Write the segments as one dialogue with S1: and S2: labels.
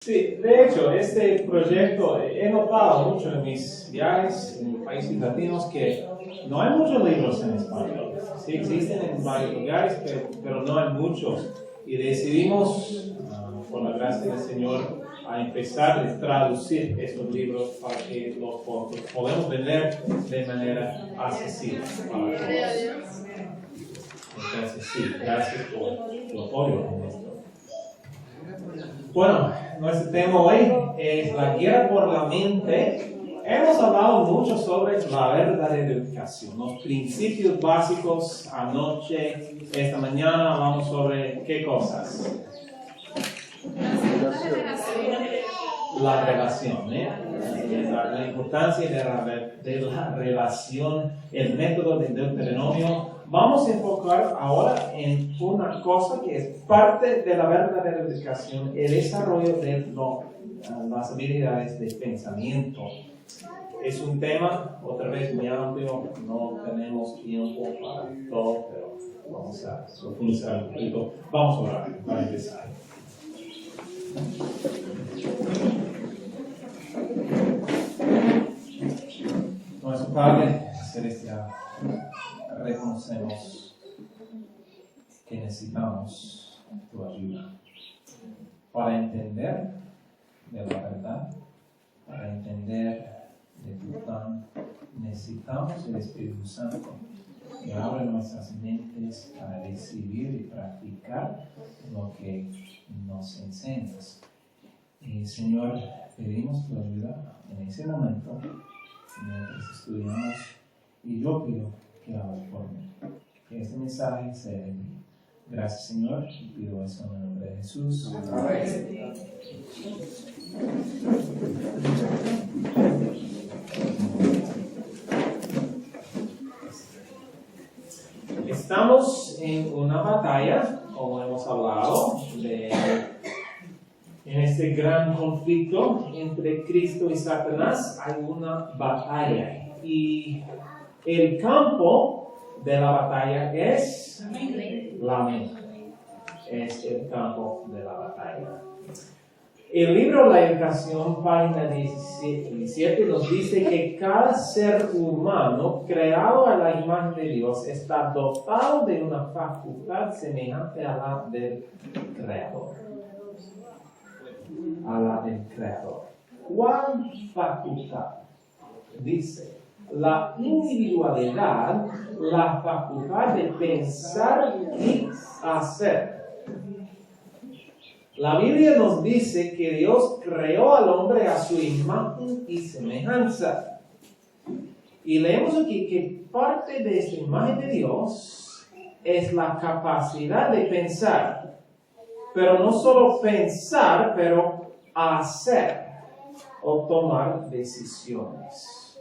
S1: Sí, de hecho, este proyecto he notado mucho en mis viajes en países latinos que no hay muchos libros en español. Sí existen en varios lugares, pero no hay muchos. Y decidimos, por la gracia del Señor, a empezar a traducir esos libros para que los podamos vender de manera accesible para todos. Entonces, sí, gracias por tu apoyo en esto. Bueno, nuestro tema hoy es la guerra por la mente. Hemos hablado mucho sobre la verdadera educación, los principios básicos anoche. Esta mañana hablamos sobre ¿qué cosas? La relación, la importancia de la relación, el método del Deuteronomio. Vamos a enfocar ahora en una cosa que es parte de la verdadera educación, el desarrollo de las habilidades de pensamiento. Es un tema, otra vez, muy amplio, no tenemos tiempo para todo, pero vamos a profundizar un poquito. Vamos a orar para empezar. Nuestro Padre Celestial, reconocemos que necesitamos tu ayuda para entender de la verdad, para entender de tu plan. Necesitamos el Espíritu Santo que abra nuestras mentes para recibir y practicar lo que nos enseñas. Y Señor, pedimos tu ayuda en ese momento mientras estudiamos, y yo pido que hagas por mí, que este mensaje sea de mí. Gracias, Señor, y pido eso en el nombre de Jesús. Amén. Estamos en una batalla, como hemos hablado, en este gran conflicto entre Cristo y Satanás. Hay una batalla y el campo de la batalla es la mente. Es el campo de la batalla. El libro La Educación, página 17, nos dice que cada ser humano creado a la imagen de Dios está dotado de una facultad semejante a la del Creador. A la del Creador. ¿Cuál facultad? Dice, la individualidad, la facultad de pensar y hacer. La Biblia nos dice que Dios creó al hombre a su imagen y semejanza. Y leemos aquí que parte de esta imagen de Dios es la capacidad de pensar. Pero no solo pensar, pero hacer o tomar decisiones.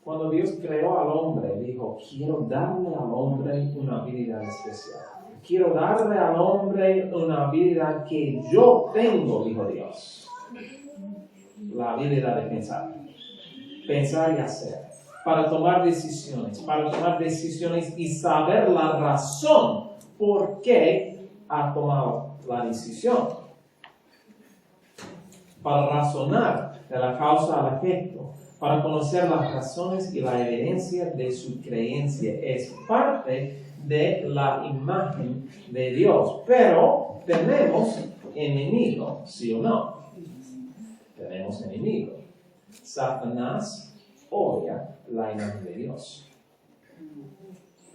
S1: Cuando Dios creó al hombre, dijo, quiero darle al hombre una habilidad especial. Quiero darle al hombre una habilidad que yo tengo, dijo Dios. La habilidad de pensar. Pensar y hacer. Para tomar decisiones y saber la razón por qué ha tomado la decisión. Para razonar de la causa al efecto. Para conocer las razones y la evidencia de su creencia. Es parte de la imagen de Dios. Pero tenemos enemigo, ¿sí o no? Tenemos enemigo. Satanás odia la imagen de Dios.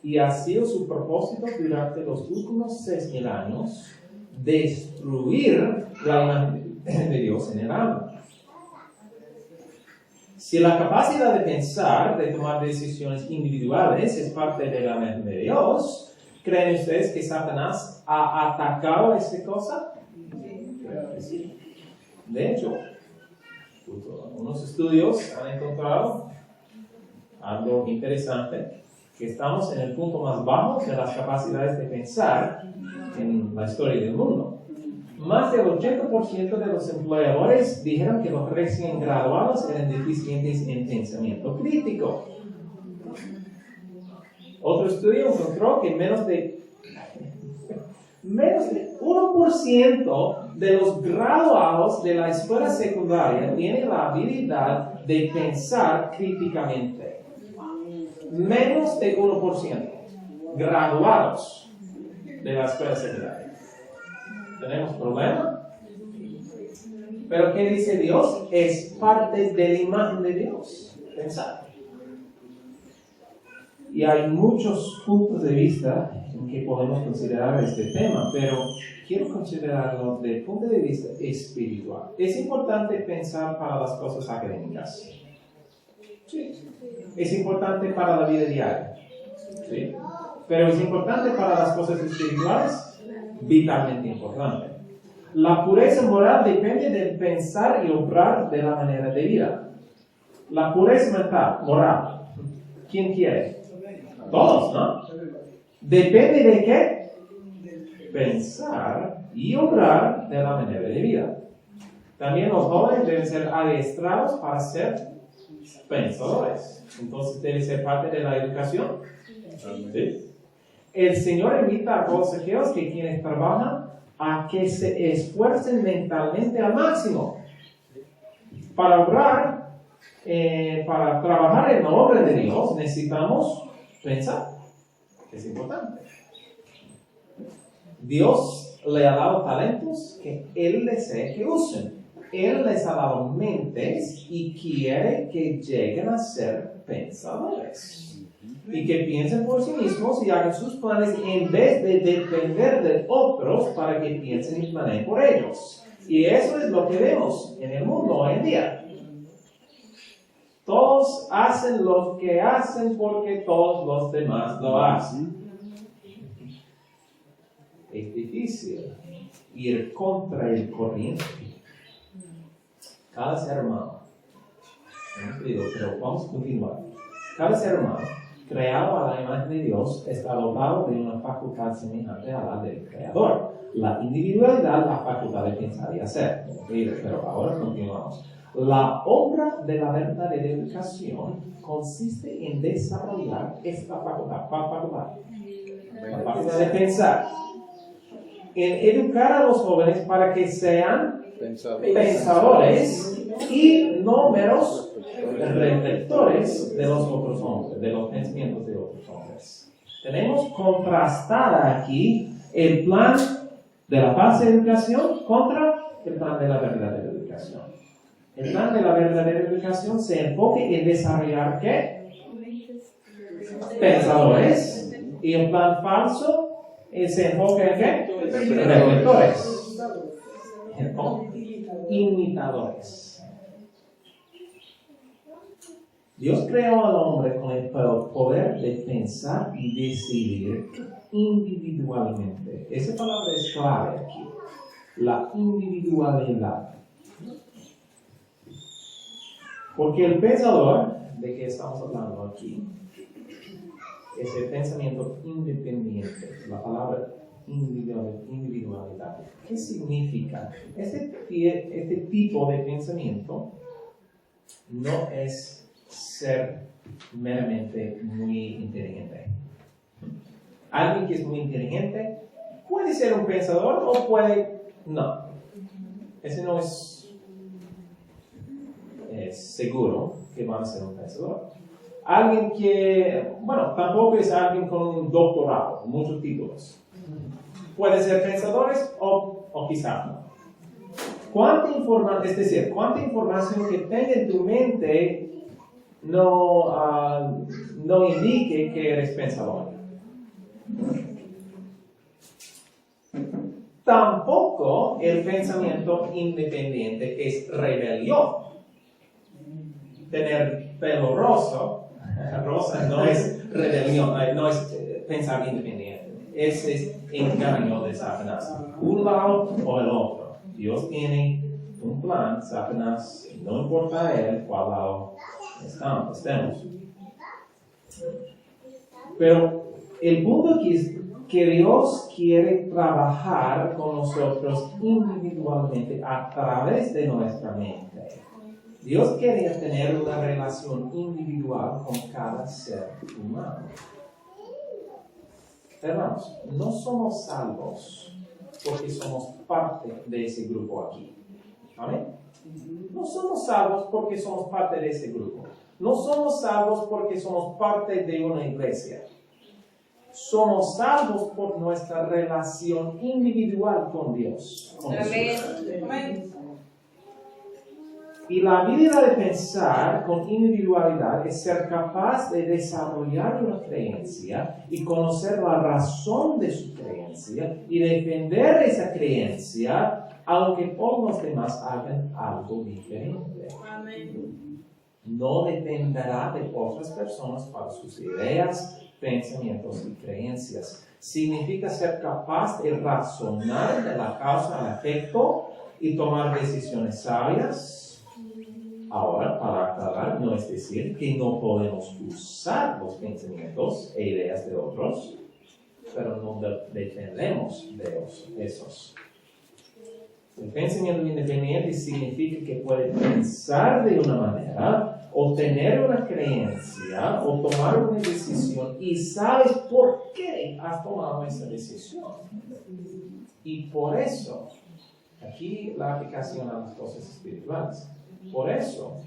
S1: Y ha sido su propósito durante los últimos 6,000 años destruir la imagen de Dios en el alma. Si la capacidad de pensar, de tomar decisiones individuales es parte de la mente de Dios, ¿creen ustedes que Satanás ha atacado esta cosa? Creo que sí. De hecho, unos estudios han encontrado algo interesante, que estamos en el punto más bajo de las capacidades de pensar en la historia del mundo. Más del 80% de los empleadores dijeron que los recién graduados eran deficientes en pensamiento crítico. Otro estudio encontró que menos de Menos de 1% de los graduados de la escuela secundaria tienen la habilidad de pensar críticamente. Menos de 1% graduados de la escuela secundaria. ¿Tenemos problema? Pero ¿qué dice Dios? Es parte de la imagen de Dios. Pensar. Y hay muchos puntos de vista en que podemos considerar este tema, pero quiero considerarlo desde el punto de vista espiritual. Es importante pensar para las cosas académicas. Sí. Es importante para la vida diaria. Sí. Pero es importante para las cosas espirituales, vitalmente importante. La pureza moral depende del pensar y obrar de la manera de vida. La pureza mental, moral, ¿quién quiere? Todos, ¿no? ¿Depende de qué? Pensar y obrar de la manera de vida. También los jóvenes deben ser adiestrados para ser pensadores. Entonces debe ser parte de la educación. ¿Sí? El Señor invita a todos aquellos que quienes trabajan a que se esfuercen mentalmente al máximo. Para obrar, para trabajar en la obra de Dios, necesitamos pensar. Es importante. Dios le ha dado talentos que Él desea que usen. Él les ha dado mentes y quiere que lleguen a ser pensadores. Y que piensen por sí mismos y hagan sus planes en vez de depender de otros para que piensen y planeen por ellos. Y eso es lo que vemos en el mundo hoy en día. Todos hacen lo que hacen porque todos los demás lo hacen. Es difícil ir contra el corriente. Cada ser humano, pero vamos a continuar. Cada ser humano, creado a la imagen de Dios, está dotado de una facultad semejante a la del Creador. La individualidad, la facultad de pensar y hacer. Pero ahora continuamos. La obra de la verdadera educación consiste en desarrollar esta facultad. ¿Cuál facultad? La facultad de pensar. En educar a los jóvenes para que sean pensadores y no meros reflectores de los otros hombres, de los pensamientos de otros hombres. Tenemos contrastada aquí el plan de la falsa educación contra el plan de la verdadera educación. El plan de la verdadera educación se enfoca en desarrollar ¿qué? Pensadores. Y el plan falso se enfoca en ¿qué? Reflectores. Imitadores. Dios creó al hombre con el poder de pensar y decidir individualmente. Esa palabra es clave aquí. La individualidad. Porque el pensador, de que estamos hablando aquí, es el pensamiento independiente. La palabra individualidad. ¿Qué significa? Este tipo de pensamiento no es ser meramente muy inteligente. Alguien que es muy inteligente puede ser un pensador o puede no. Ese no es seguro que va a ser un pensador. Alguien que, tampoco es alguien con un doctorado, muchos títulos. Puede ser pensadores o quizá no. ¿Cuánta información que tenga en tu mente no indique que eres pensador? Tampoco el pensamiento independiente es rebelión. Tener pelo rosa no es rebelión, no es pensar independiente. Ese es engaño de Satanás. Un lado o el otro. Dios tiene un plan, Satanás, no importa a él cuál lado estemos. Pero el punto aquí es que Dios quiere trabajar con nosotros individualmente a través de nuestra mente. Dios quería tener una relación individual con cada ser humano. Hermanos, no somos salvos porque somos parte de ese grupo aquí. ¿Amén? No somos salvos porque somos parte de ese grupo. No somos salvos porque somos parte de una iglesia. Somos salvos por nuestra relación individual con Dios. Amén. Y la habilidad de pensar con individualidad es ser capaz de desarrollar una creencia y conocer la razón de su creencia y defender esa creencia, aunque todos los demás hagan algo diferente. Amén. No dependerá de otras personas para sus ideas, pensamientos y creencias. Significa ser capaz de razonar de la causa al efecto y tomar decisiones sabias. Ahora, para aclarar, no es decir que no podemos usar los pensamientos e ideas de otros, pero no dependemos de esos. El pensamiento independiente significa que puede pensar de una manera, o tener una creencia, o tomar una decisión, y sabes por qué has tomado esa decisión. Y por eso, aquí la aplicación a las cosas espirituales. Por eso,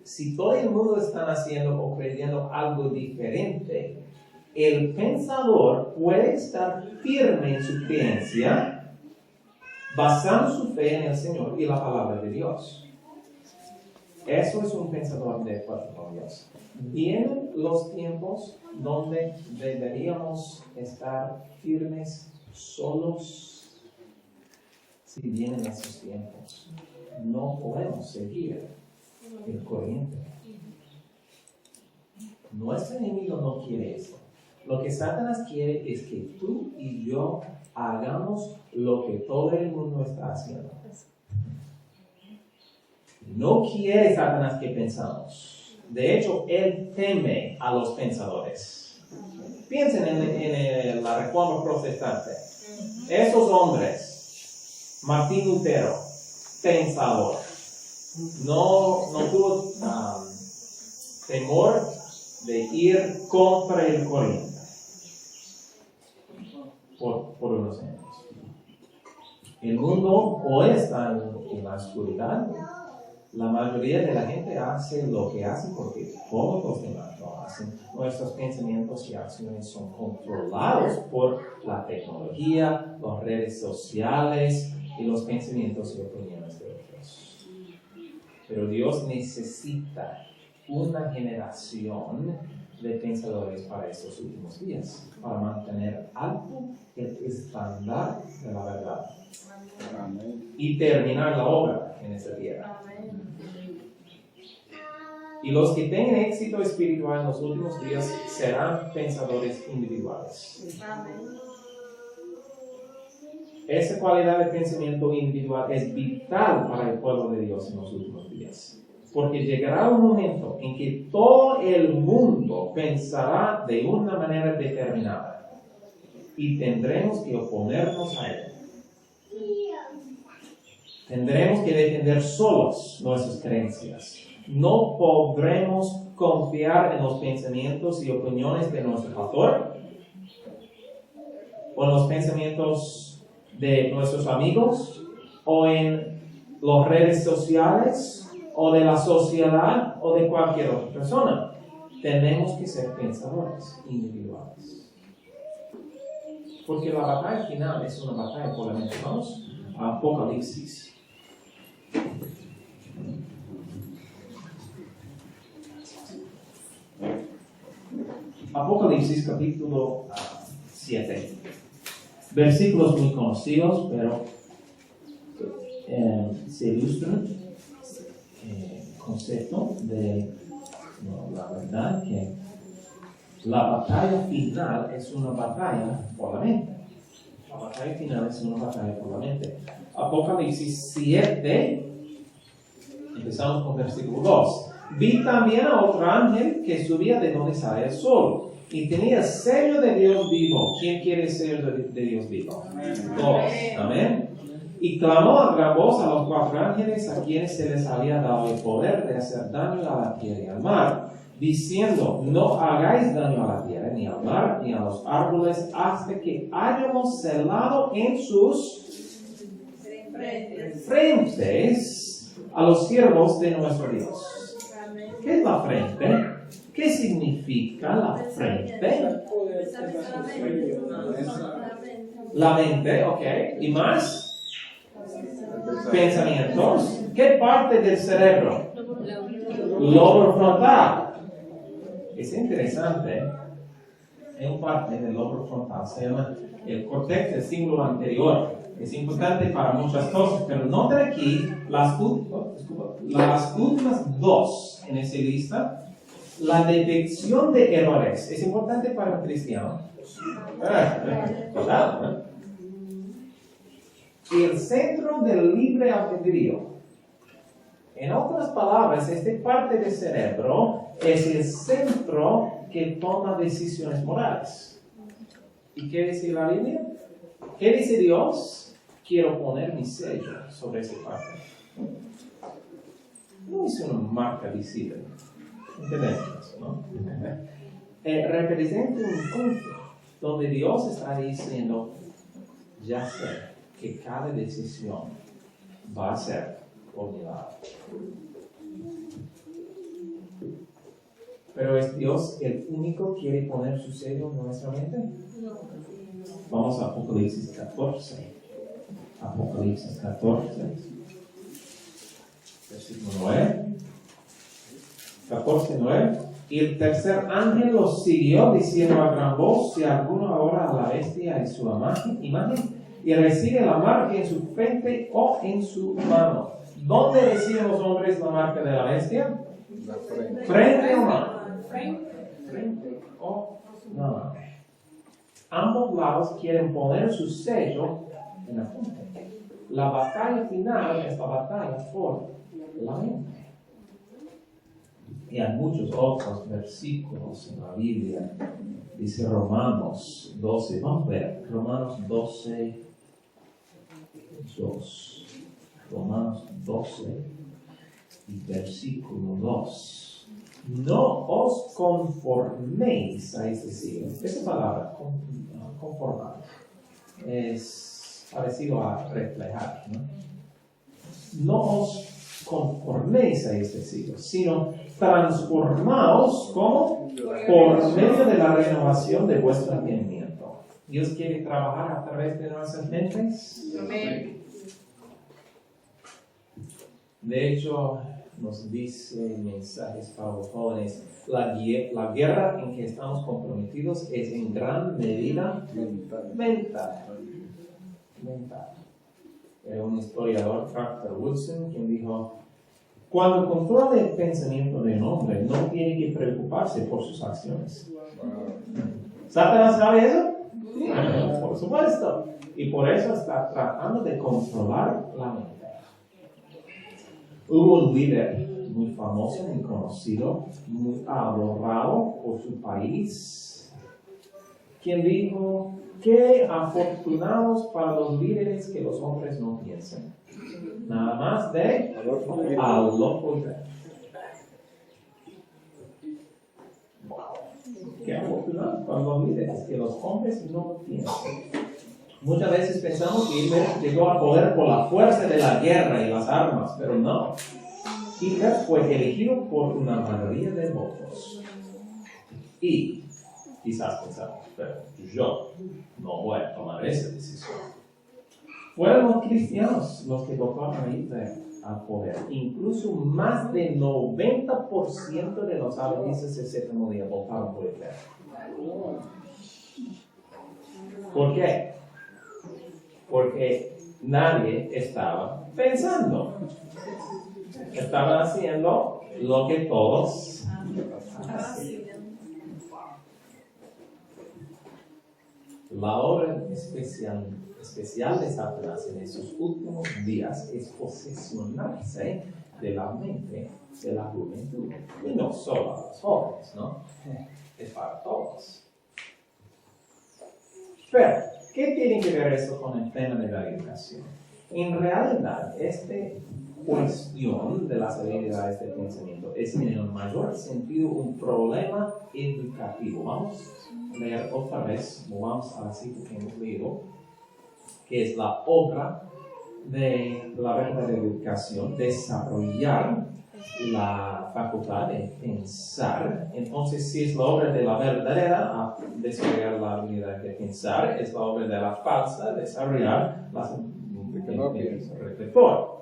S1: si todo el mundo está haciendo o creyendo algo diferente, el pensador puede estar firme en su creencia, basando su fe en el Señor y la palabra de Dios. Eso es un pensador de acuerdo con Dios. Vienen los tiempos donde deberíamos estar firmes solos. Si vienen esos tiempos, no podemos seguir el corriente. Nuestro enemigo no quiere eso. Lo que Satanás quiere es que tú y yo hagamos lo que todo el mundo está haciendo. No quiere Satanás que pensamos. De hecho, él teme a los pensadores. Piensen en la Reforma Protestante. Esos hombres, Martín Lutero, pensador, no tuvo temor de ir contra el corriente por unos años. El mundo hoy está en la oscuridad. La mayoría de la gente hace lo que hace porque todos los demás lo hacen. Nuestros pensamientos y acciones son controlados por la tecnología, las redes sociales y los pensamientos y opiniones de otros. Pero Dios necesita una generación de pensadores para estos últimos días, para mantener alto el estándar de la verdad. Amén. Y terminar la obra en esta tierra. Amén. Y los que tengan éxito espiritual en los últimos días serán pensadores individuales. Amén. Esa cualidad de pensamiento individual es vital para el pueblo de Dios en los últimos días. Porque llegará un momento en que todo el mundo pensará de una manera determinada y tendremos que oponernos a él. Tendremos que defender solos nuestras creencias. No podremos confiar en los pensamientos y opiniones de nuestro pastor o en los pensamientos de nuestros amigos o en las redes sociales o de la sociedad o de cualquier otra persona. Tenemos que ser pensadores individuales. Porque la batalla final es una batalla por la mente. Vamos a Apocalipsis. Apocalipsis capítulo 7. Versículos muy conocidos, pero se ilustran el concepto de la verdad que la batalla final es una batalla por la mente. La batalla final es una batalla por la mente. Apocalipsis 7, empezamos con versículo 2. Vi también a otro ángel que subía de donde sale el sol y tenía sello de Dios vivo. ¿Quién quiere el sello de Dios vivo? Todos. Amén. Y clamó a gran voz a los 4 ángeles a quienes se les había dado el poder de hacer daño a la tierra y al mar, diciendo, no hagáis daño a la tierra, ni al mar, ni a los árboles, hasta que hayamos celado en sus frentes a los siervos de nuestro Dios. ¿Qué es la frente? ¿Qué significa la frente? La mente, ok. ¿Y más? Pensamientos. ¿Qué parte del cerebro? Lóbulo frontal. Es interesante. Hay una parte del lóbulo frontal, se llama el córtex del cíngulo anterior. Es importante para muchas cosas, pero noten aquí las últimas dos en esa lista. La detección de errores. Es importante para un cristiano. Cuidado, el centro del libre albedrío. En otras palabras, esta parte del cerebro es el centro que toma decisiones morales. ¿Y qué dice la Biblia? ¿Qué dice Dios? Quiero poner mi sello sobre esa parte. No es una marca visible. ¿Entendemos? ¿No? Representa un punto donde Dios está diciendo, ya sé que cada decisión va a ser por mi lado. Pero ¿es Dios el único que quiere poner su sello en nuestra mente? No. Vamos a Apocalipsis 14. Apocalipsis 14. Versículo 9. 14:9. Y el tercer ángel los siguió diciendo a gran voz, si alguno adora a la bestia y su imagen, y recibe la marca en su frente o en su mano. ¿Dónde reciben los hombres la marca de la bestia?
S2: La frente.
S1: ¿Frente o mano? Frente o mano. Ambos lados quieren poner su sello en la frente. La batalla final es la batalla por la mente. Y hay muchos otros versículos en la Biblia. Dice Romanos 12. Vamos a ver. Romanos 12, 2. Romanos 12 y versículo 2. No os conforméis a este siglo. Esa palabra, conformar, es parecido a reflejar, ¿no? No os conforméis a este siglo, sino transformaos, ¿cómo? Por medio de la renovación de vuestro entendimiento. Dios quiere trabajar a través de nuestras mentes.
S3: Amén.
S1: De hecho, nos dice mensajes para los jóvenes, la guerra en que estamos comprometidos es en gran medida mental. Era un historiador, Carter Woodson, quien dijo, cuando controla el pensamiento de un hombre, no tiene que preocuparse por sus acciones. ¿Satanás sabe eso? Por supuesto. Y por eso está tratando de controlar la mente. Hubo un líder muy famoso, muy conocido, muy adorado por su país, quien dijo, qué afortunados para los líderes que los hombres no piensen. Nada más de Adolfo Hitler. Wow. Qué afortunados para los líderes que los hombres no piensen. Muchas veces pensamos que Hitler llegó al poder por la fuerza de la guerra y las armas, pero no. Hitler fue elegido por una mayoría de votos. Y quizás pensamos, pero yo no voy a tomar esa decisión. Fueron los cristianos los que votaron a Hitler al poder. Incluso más del 90% de los adventistas del séptimo día votaron por Hitler. ¿Por qué? Porque nadie estaba pensando. Estaban haciendo lo que todos hacían. La obra especial de Satanás en esos últimos días es posesionarse de la mente de la juventud. Y no solo a los jóvenes, ¿no? Es para todos. Pero, ¿qué tiene que ver esto con el tema de la educación? En realidad, este cuestión de las habilidades de pensamiento, es en el mayor sentido un problema educativo. Vamos a leer otra vez, vamos a la cita que hemos leído, que es la obra de la verdadera educación, desarrollar la facultad de pensar. Entonces, si es la obra de la verdadera, desarrollar la habilidad de pensar, es la obra de la falsa, desarrollar la reflector.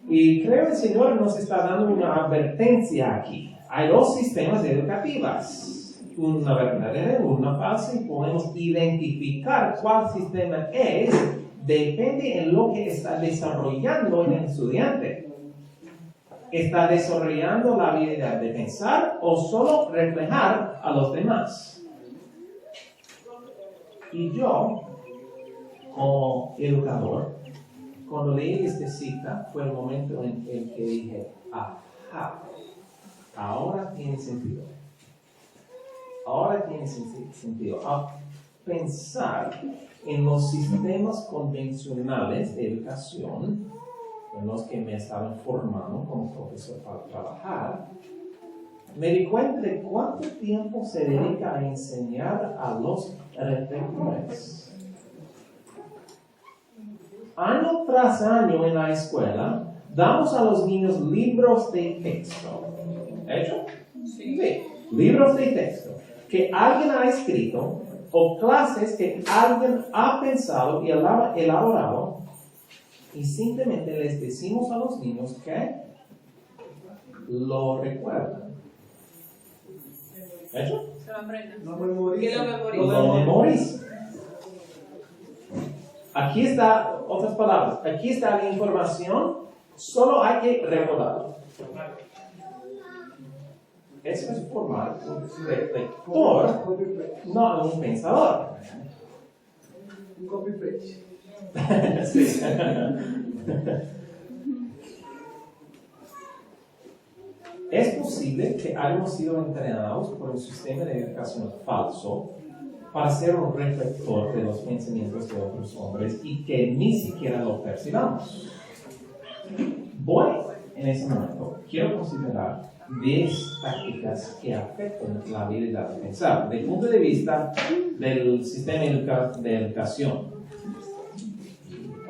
S1: Y creo que el Señor nos está dando una advertencia aquí. Hay dos sistemas educativos, una verdadera y una falsa, y podemos identificar cuál sistema es, depende en lo que está desarrollando en el estudiante. ¿Está desarrollando la habilidad de pensar o solo reflejar a los demás? Y yo, como educador, cuando leí esta cita, fue el momento en el que dije, ajá, ahora tiene sentido. Ahora tiene sentido. A pensar en los sistemas convencionales de educación en los que me estaban formando como profesor para trabajar, me di cuenta de cuánto tiempo se dedica a enseñar a los reflectores. Año tras año en la escuela, damos a los niños libros de texto. ¿Hecho? Sí. Libros de texto que alguien ha escrito o clases que alguien ha pensado y elaborado, y simplemente les decimos a los niños que lo recuerdan. ¿Hecho?
S2: Se lo aprendan.
S3: Lo memorizan.
S1: Lo memorizan. Aquí está, otras palabras, aquí está la información, solo hay que recordarlo. Eso es formar un reflector, no un pensador.
S3: Un copy-paste.
S1: Sí. Es posible que hayamos sido entrenados por un sistema de educación falso para ser un reflector de los pensamientos de otros hombres y que ni siquiera lo percibamos. Voy, en ese momento, quiero considerar 10 tácticas que afectan la habilidad de pensar, desde el punto de vista del sistema de educación.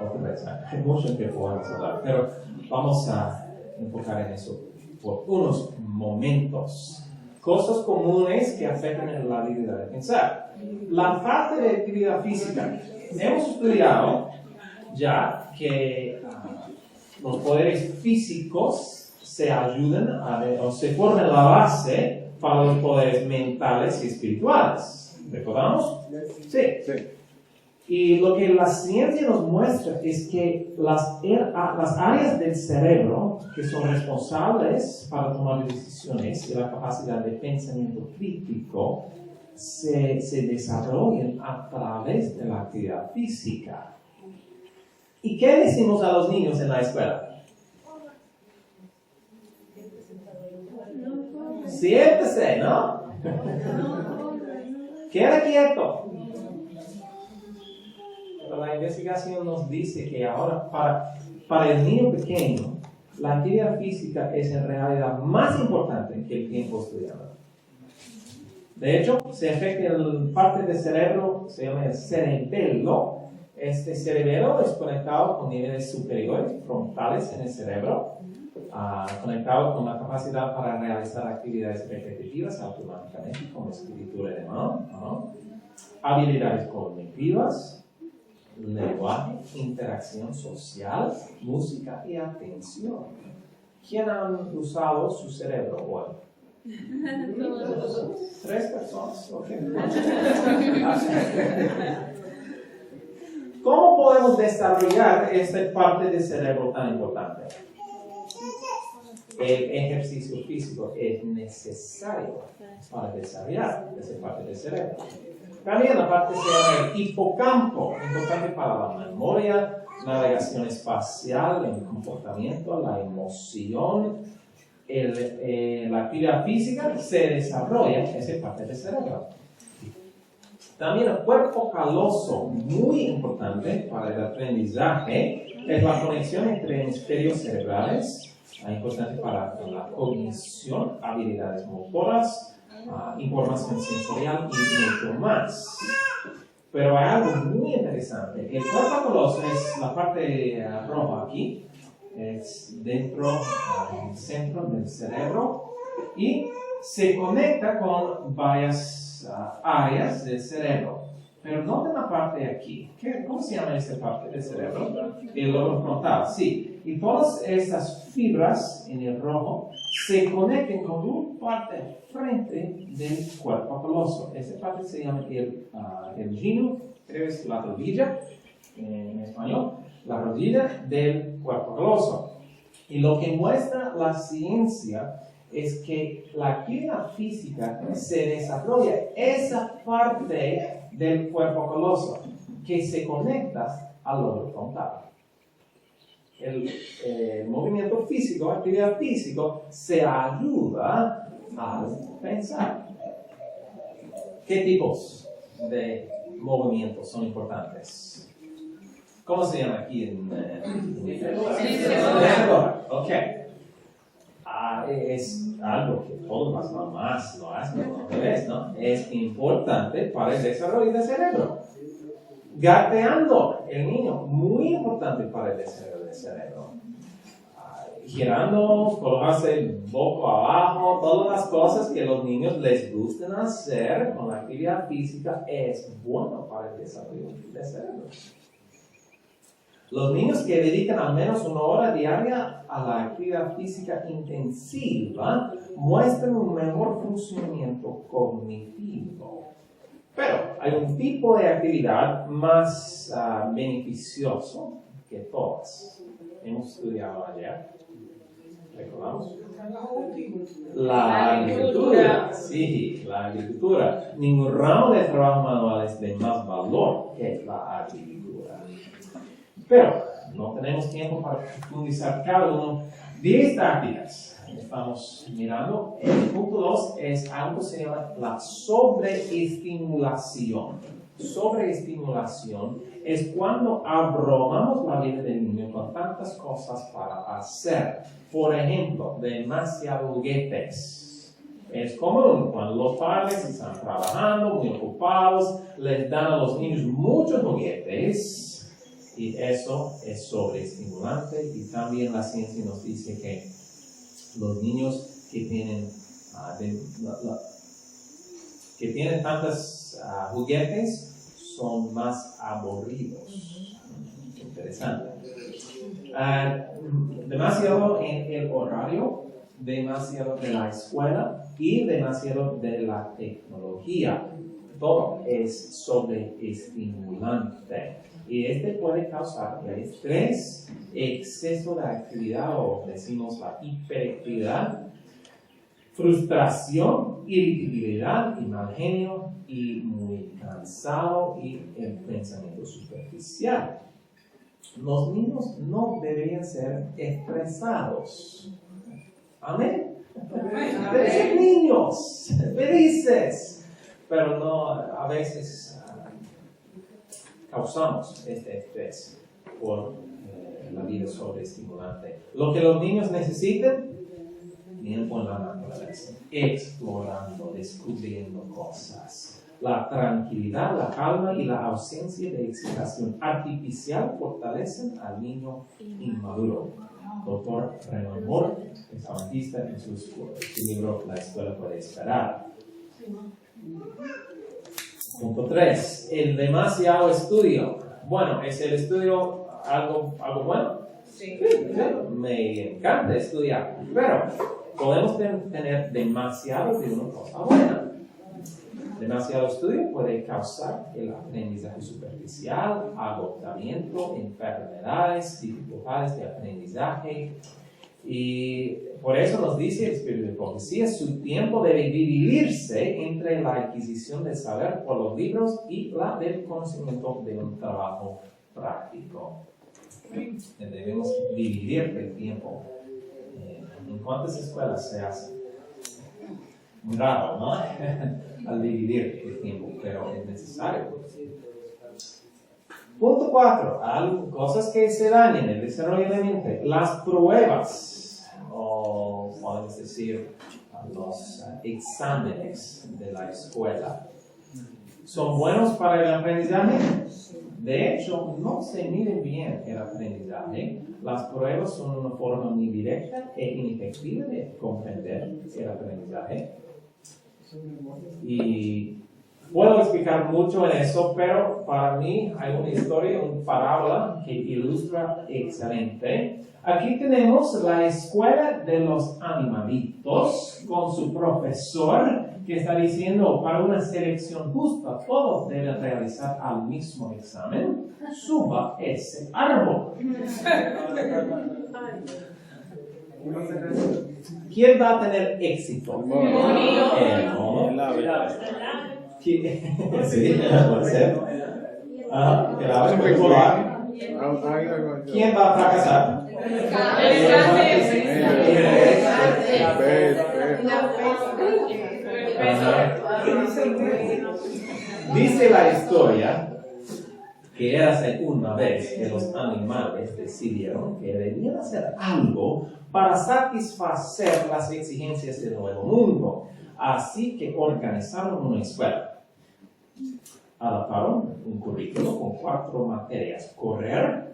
S1: Otra vez, hay mucho en que podemos hablar, pero vamos a enfocar en eso por unos momentos. Cosas comunes que afectan la habilidad de pensar. La falta de actividad física. Hemos estudiado ya que los poderes físicos se ayudan o se forman la base para los poderes mentales y espirituales. ¿Recordamos? Sí. Y lo que la ciencia nos muestra es que las áreas del cerebro que son responsables para tomar decisiones y la capacidad de pensamiento crítico se desarrollan a través de la actividad física. ¿Y qué decimos a los niños en la escuela? Siéntese, ¿no? Queda quieto. Pero la investigación nos dice que ahora para el niño pequeño la actividad física es en realidad más importante que el tiempo estudiando. De hecho, se afecta en parte del cerebro, se llama el cerebelo. Este cerebelo es conectado con niveles superiores, frontales en el cerebro, conectado con la capacidad para realizar actividades repetitivas automáticamente, como escritura de mano, habilidades cognitivas, lenguaje, interacción social, música y atención. ¿Quién han usado su cerebro hoy? 3 personas. Okay. ¿Cómo podemos desarrollar esta parte del cerebro tan importante? El ejercicio físico es necesario para desarrollar esa parte del cerebro. También la parte se llama el hipocampo, importante para la memoria, navegación espacial, el comportamiento, la emoción, la actividad física, se desarrolla esa parte del cerebro. También el cuerpo caloso, muy importante para el aprendizaje, es la conexión entre hemisferios cerebrales, importante para la cognición, habilidades motoras, información sensorial y mucho más. Pero hay algo muy interesante. El cuerpo coloso es la parte roja aquí, es dentro del centro del cerebro y se conecta con varias áreas del cerebro. Pero no de la parte de aquí. ¿Cómo se llama esa parte del cerebro? El lobo frontal, sí. Y todas estas fibras en el rojo se conectan con una parte frente del cuerpo coloso. Esa parte se llama el gino, creo que es la rodilla en español, la rodilla del cuerpo coloso. Y lo que muestra la ciencia es que la actividad física se desarrolla esa parte del cuerpo coloso que se conecta al lobo frontal. El movimiento físico, actividad física, se ayuda a pensar. ¿Qué tipos de movimientos son importantes? ¿Cómo se llama aquí en Ok. Es algo que todas las mamás lo hacen, ¿no? Es importante para el desarrollo del cerebro. Gateando el niño, muy importante para el desarrollo del cerebro. Girando, colocarse boca abajo, todas las cosas que a los niños les gustan hacer con la actividad física es bueno para el desarrollo del cerebro. Los niños que dedican al menos 1 hora diaria a la actividad física intensiva muestran un mejor funcionamiento cognitivo. Pero hay un tipo de actividad más beneficioso que todas. Hemos estudiado ayer. ¿Recordamos? La agricultura. Sí, la agricultura. Ningún ramo de trabajo manual es de más valor que la agricultura. Pero no tenemos tiempo para profundizar cada uno de estas tácticas. Estamos mirando. El punto 2 es algo que se llama la sobreestimulación. Sobreestimulación es cuando abrumamos la vida del niño con tantas cosas para hacer. Por ejemplo, demasiados juguetes. Es común cuando los padres están trabajando, muy ocupados, les dan a los niños muchos juguetes. Y eso es sobreestimulante. Y también la ciencia nos dice que los niños que tienen tantos juguetes son más aburridos. Interesante. Demasiado en el horario, demasiado de la escuela y demasiado de la tecnología. Todo es sobreestimulante. Y puede causar el estrés, exceso de actividad o decimos la hiperactividad, frustración, irritabilidad y mal genio y muy cansado y el pensamiento superficial. Los niños no deberían ser estresados. Amén. Deben ser niños, felices, pero no a veces causamos este estrés por la vida sobreestimulante. Lo que los niños necesitan, tiempo en la naturaleza, explorando, descubriendo cosas. La tranquilidad, la calma y la ausencia de excitación artificial fortalecen al niño inmaduro. Dr. Raymond Moore, es adventista, en su libro La escuela puede esperar. Punto 3. El demasiado estudio. Bueno, ¿es el estudio algo bueno? Sí. Me encanta estudiar, pero podemos tener demasiado de una cosa buena. Demasiado estudio puede causar el aprendizaje superficial, agotamiento, enfermedades, dificultades de aprendizaje. Y por eso nos dice el Espíritu de Profecía, su tiempo debe dividirse entre la adquisición del saber por los libros y la del conocimiento de un trabajo práctico. Debemos dividir el tiempo. ¿En cuántas escuelas se hace? Muy raro, ¿no? Al dividir el tiempo, pero es necesario. Punto 4. Cosas que se dan en el desarrollo de mente. Las pruebas, o podemos decir los exámenes de la escuela, ¿son buenos para el aprendizaje? De hecho, no se mide bien el aprendizaje. Las pruebas son una forma muy directa e inefectiva de comprender el aprendizaje. Y puedo explicar mucho en eso, pero para mí hay una historia, una parábola que ilustra excelente. Aquí tenemos la escuela de los animalitos con su profesor que está diciendo para una selección justa todos deben realizar al mismo examen. Suba ese árbol. ¿Quién va a tener éxito? El mono. Sí, puede ser. El ave puede volar. ¿Quién va a fracasar? Dice la historia que érase una vez que los animales decidieron que debían hacer algo para satisfacer las exigencias del nuevo mundo. Así que organizaron una escuela. Adaptaron un currículo con 4 materias: correr,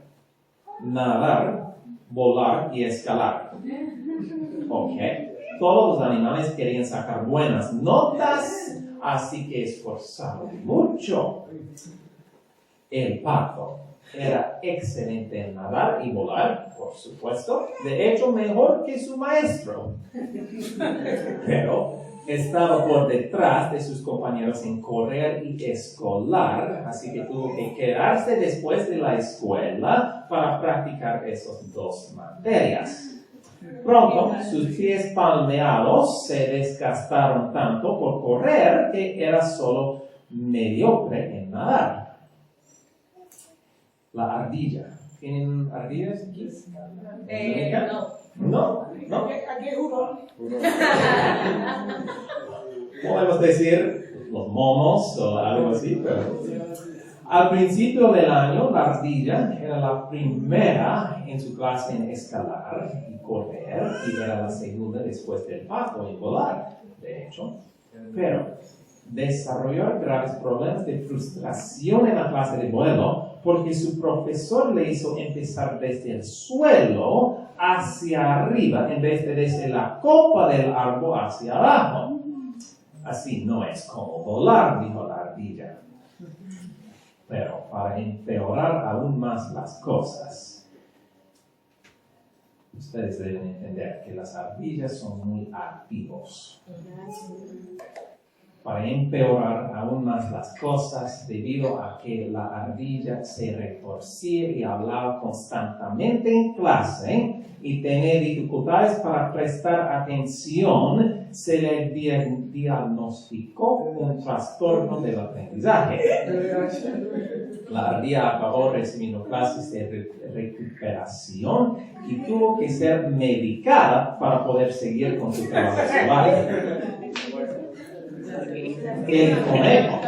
S1: nadar, volar y escalar. Ok. Todos los animales querían sacar buenas notas, así que esforzaron mucho. El pato era excelente en nadar y volar, por supuesto. De hecho, mejor que su maestro. Pero estaba por detrás de sus compañeros en correr y escolar, así que tuvo que quedarse después de la escuela para practicar esas 2 materias. Pronto, sus pies palmeados se desgastaron tanto por correr que era solo mediocre en nadar. La ardilla. ¿Tienen ardillas aquí? No. ¿No?
S3: Aquí es uno.
S1: Podemos decir los momos o algo así, pero al principio del año la ardilla era la primera en su clase en escalar y correr y era la segunda después del pato en volar, de hecho. Pero desarrolló graves problemas de frustración en la clase de vuelo porque su profesor le hizo empezar desde el suelo hacia arriba en vez de desde la copa del árbol hacia abajo. Así no es como volar, dijo la ardilla. Pero para empeorar aún más las cosas, ustedes deben entender que las ardillas son muy activos. Para empeorar aún más las cosas, debido a que la ardilla se retorcía y hablaba constantemente en clase y tenía dificultades para prestar atención, se le diagnosticó un trastorno del aprendizaje. La ardilla acabó recibiendo clases de recuperación y tuvo que ser medicada para poder seguir con su trabajo escolar. El conejo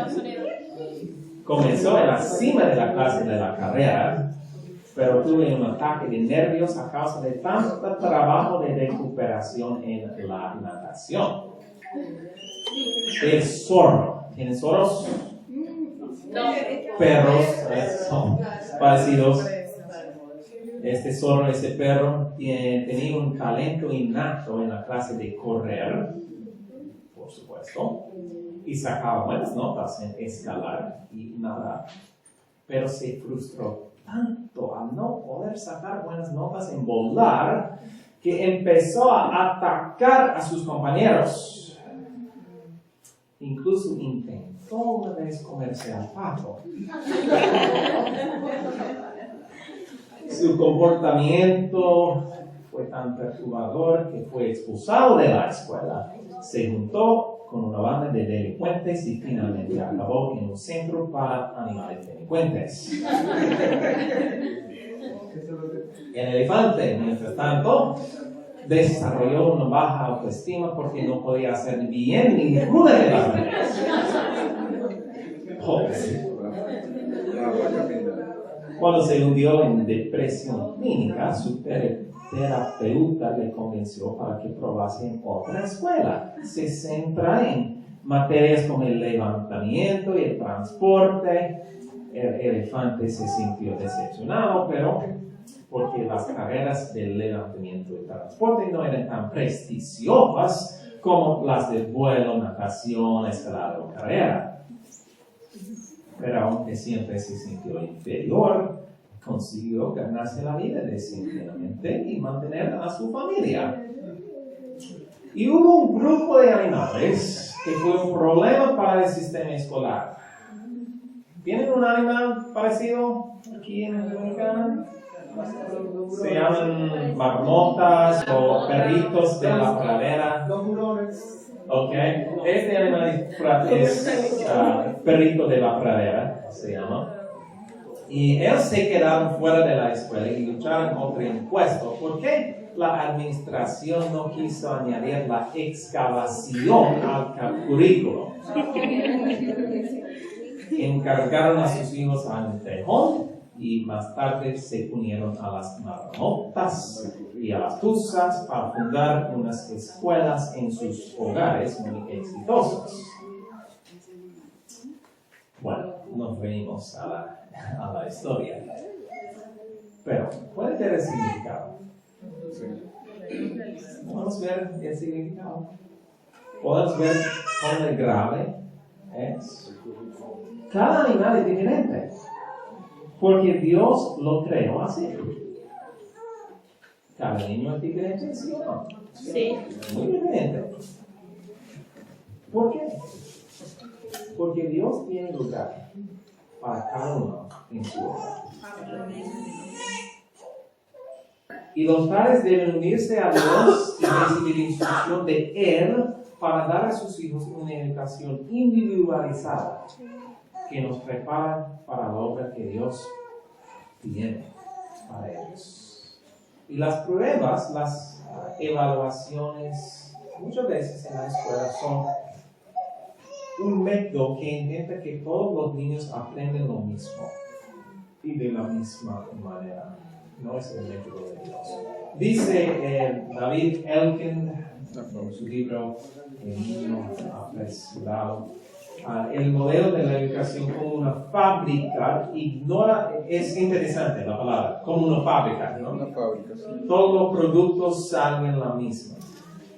S1: comenzó en la cima de la clase de la carrera, pero tuvo un ataque de nervios a causa de tanto trabajo de recuperación en la natación. El zorro. ¿Tienen zorros?
S2: No.
S1: Perros son parecidos. Este zorro, este perro, tenía un talento innato en la clase de correr, por supuesto, y sacaba buenas notas en escalar y nadar, pero se frustró tanto al no poder sacar buenas notas en volar que empezó a atacar a sus compañeros. Incluso intentó una vez comerse al pato. Su comportamiento fue tan perturbador que fue expulsado de la escuela. Se juntó con una banda de delincuentes y finalmente acabó en un centro para animales delincuentes. El elefante, mientras tanto, desarrolló una baja autoestima porque no podía hacer bien ninguna de las tareas. Cuando se hundió en depresión clínica, su terapeuta le convenció para que probase en otra escuela. Se centra en materias como el levantamiento y el transporte. El elefante se sintió decepcionado, pero porque las carreras del levantamiento y transporte no eran tan prestigiosas como las de vuelo, natación, escalada o carrera. Pero aunque siempre se sintió inferior, consiguió ganarse la vida decentemente y mantener a su familia. Y hubo un grupo de animales que fue un problema para el sistema escolar. ¿Tienen un animal parecido aquí en Dominicana? Se llaman marmotas o perritos de la pradera.
S3: Los hurones.
S1: Ok, este animal es perrito de la pradera, se llama. Y ellos se quedaron fuera de la escuela y lucharon contra el impuesto. ¿Por qué la administración no quiso añadir la excavación al currículo? Encargaron a sus hijos al tejón y más tarde se unieron a las marmotas y a las tuzas para fundar unas escuelas en sus hogares muy exitosos. Bueno, nos venimos a la historia. Pero, ¿cuál es el significado? Podemos ver el significado. Podemos ver cómo el grave es. Cada animal es diferente. Porque Dios lo creó así. Cada niño es diferente, ¿sí o no?
S2: Sí.
S1: Muy diferente. ¿Por qué? Porque Dios tiene lugar para cada uno en su hogar. Y los padres deben unirse a Dios y recibir instrucción de Él para dar a sus hijos una educación individualizada que nos prepara para la obra que Dios tiene para ellos. Y las pruebas, las evaluaciones, muchas veces en la escuela son un método que intenta que todos los niños aprenden lo mismo y de la misma manera. No es el método de Dios. Dice David Elkin en su libro El niño apresurado, el modelo de la educación como una fábrica ignora, es interesante la palabra, como una fábrica, ¿no?
S4: Una fábrica, sí.
S1: Todos los productos salen la misma.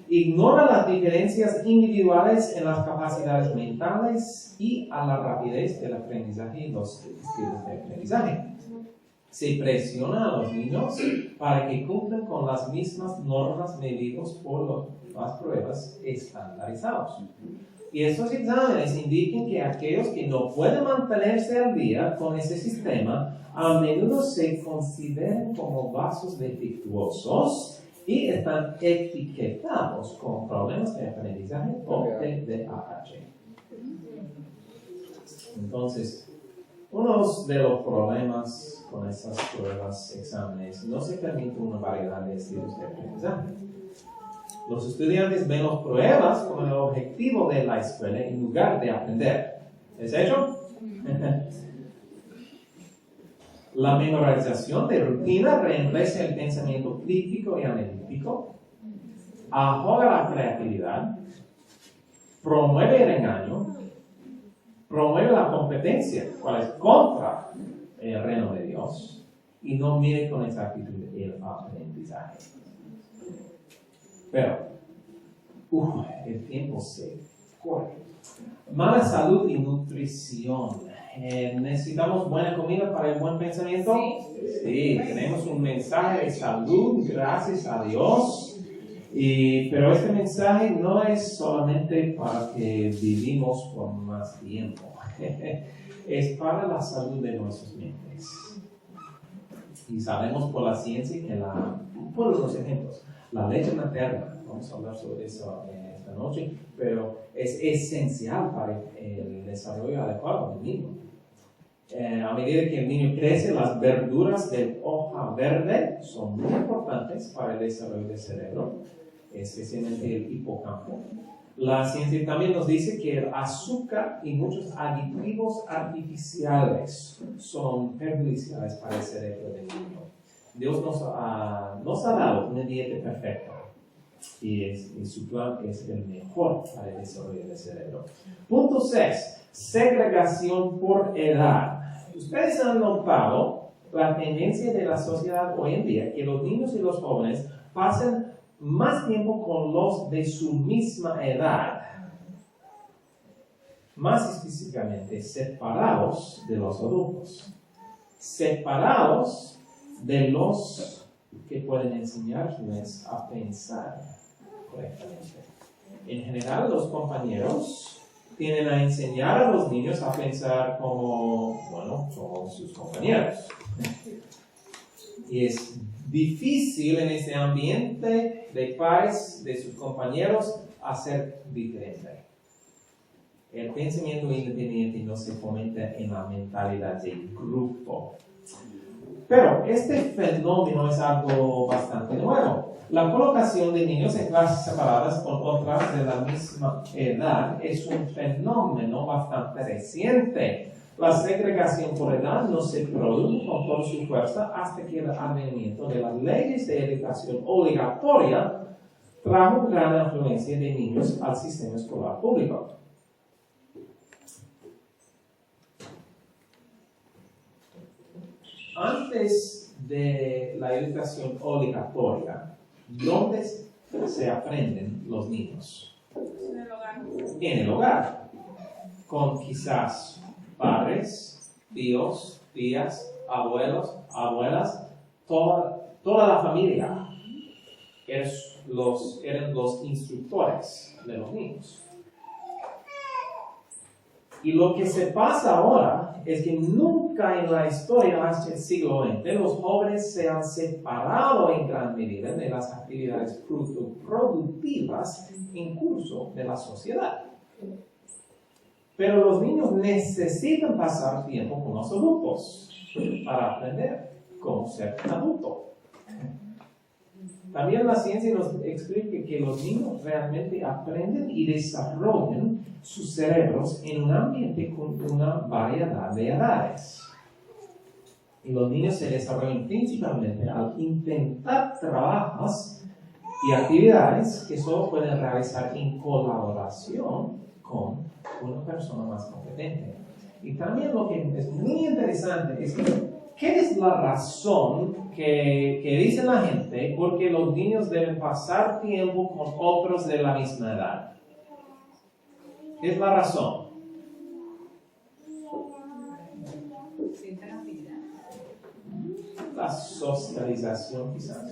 S1: Ignora las diferencias individuales en las capacidades mentales y a la rapidez del aprendizaje y los estilos de aprendizaje. Se presiona a los niños para que cumplan con las mismas normas medidas por las pruebas estandarizadas. Y estos exámenes indican que aquellos que no pueden mantenerse al día con ese sistema a menudo se consideran como vasos defectuosos y están etiquetados con problemas de aprendizaje o TDAH. Entonces, uno de los problemas con estas pruebas, exámenes, no se permite una variedad de estilos de aprendizaje. Los estudiantes ven las pruebas como el objetivo de la escuela en lugar de aprender. ¿Es hecho? La memorización de rutina reemplaza el pensamiento crítico y analítico, ahoga la creatividad, promueve el engaño, promueve la competencia, cual es contra el reino de Dios, y no mire con exactitud el aprendizaje. Pero, el tiempo se corre. Mala salud y nutrición. ¿Necesitamos buena comida para el buen pensamiento? Sí, tenemos un mensaje de salud, gracias a Dios. Pero este mensaje no es solamente para que vivimos por más tiempo. Es para la salud de nuestras mentes. Y sabemos por la ciencia que por los ejemplos, la leche materna, vamos a hablar sobre eso esta noche, pero es esencial para el desarrollo adecuado del niño. A medida que el niño crece, las verduras de hoja verde son muy importantes para el desarrollo del cerebro, especialmente el hipocampo. La ciencia también nos dice que el azúcar y muchos aditivos artificiales son perjudiciales para el cerebro del niño. Dios nos ha dado una dieta perfecta y su plan es el mejor para el desarrollo del cerebro. Punto 6. Segregación por edad. Ustedes han notado la tendencia de la sociedad hoy en día que los niños y los jóvenes pasan más tiempo con los de su misma edad, más específicamente separados de los adultos, separados de los que pueden enseñarles a pensar correctamente. En general, los compañeros tienden a enseñar a los niños a pensar como sus compañeros. Y es difícil en ese ambiente de pares de sus compañeros hacer diferente. El pensamiento independiente no se fomenta en la mentalidad de grupo. Pero este fenómeno es algo bastante nuevo. La colocación de niños en clases separadas con otras de la misma edad es un fenómeno bastante reciente. La segregación por edad no se produjo con toda su fuerza hasta que el advenimiento de las leyes de educación obligatoria trajo gran afluencia de niños al sistema escolar público. Antes de la educación obligatoria, ¿dónde se aprenden los niños?
S2: En el hogar.
S1: En el hogar, con quizás padres, tíos, tías, abuelos, abuelas, toda la familia eran los instructores de los niños. Y lo que se pasa ahora es que nunca en la historia hasta el siglo XX los jóvenes se han separado en gran medida de las actividades productivas en curso de la sociedad. Pero los niños necesitan pasar tiempo con los adultos para aprender cómo ser adulto. También la ciencia nos explica que los niños realmente aprenden y desarrollan sus cerebros en un ambiente con una variedad de edades. Y los niños se desarrollan principalmente al intentar trabajos y actividades que solo pueden realizar en colaboración con una persona más competente. Y también lo que es muy interesante es que ¿qué es la razón que dice la gente por qué los niños deben pasar tiempo con otros de la misma edad? ¿Qué es la razón? La socialización, quizás.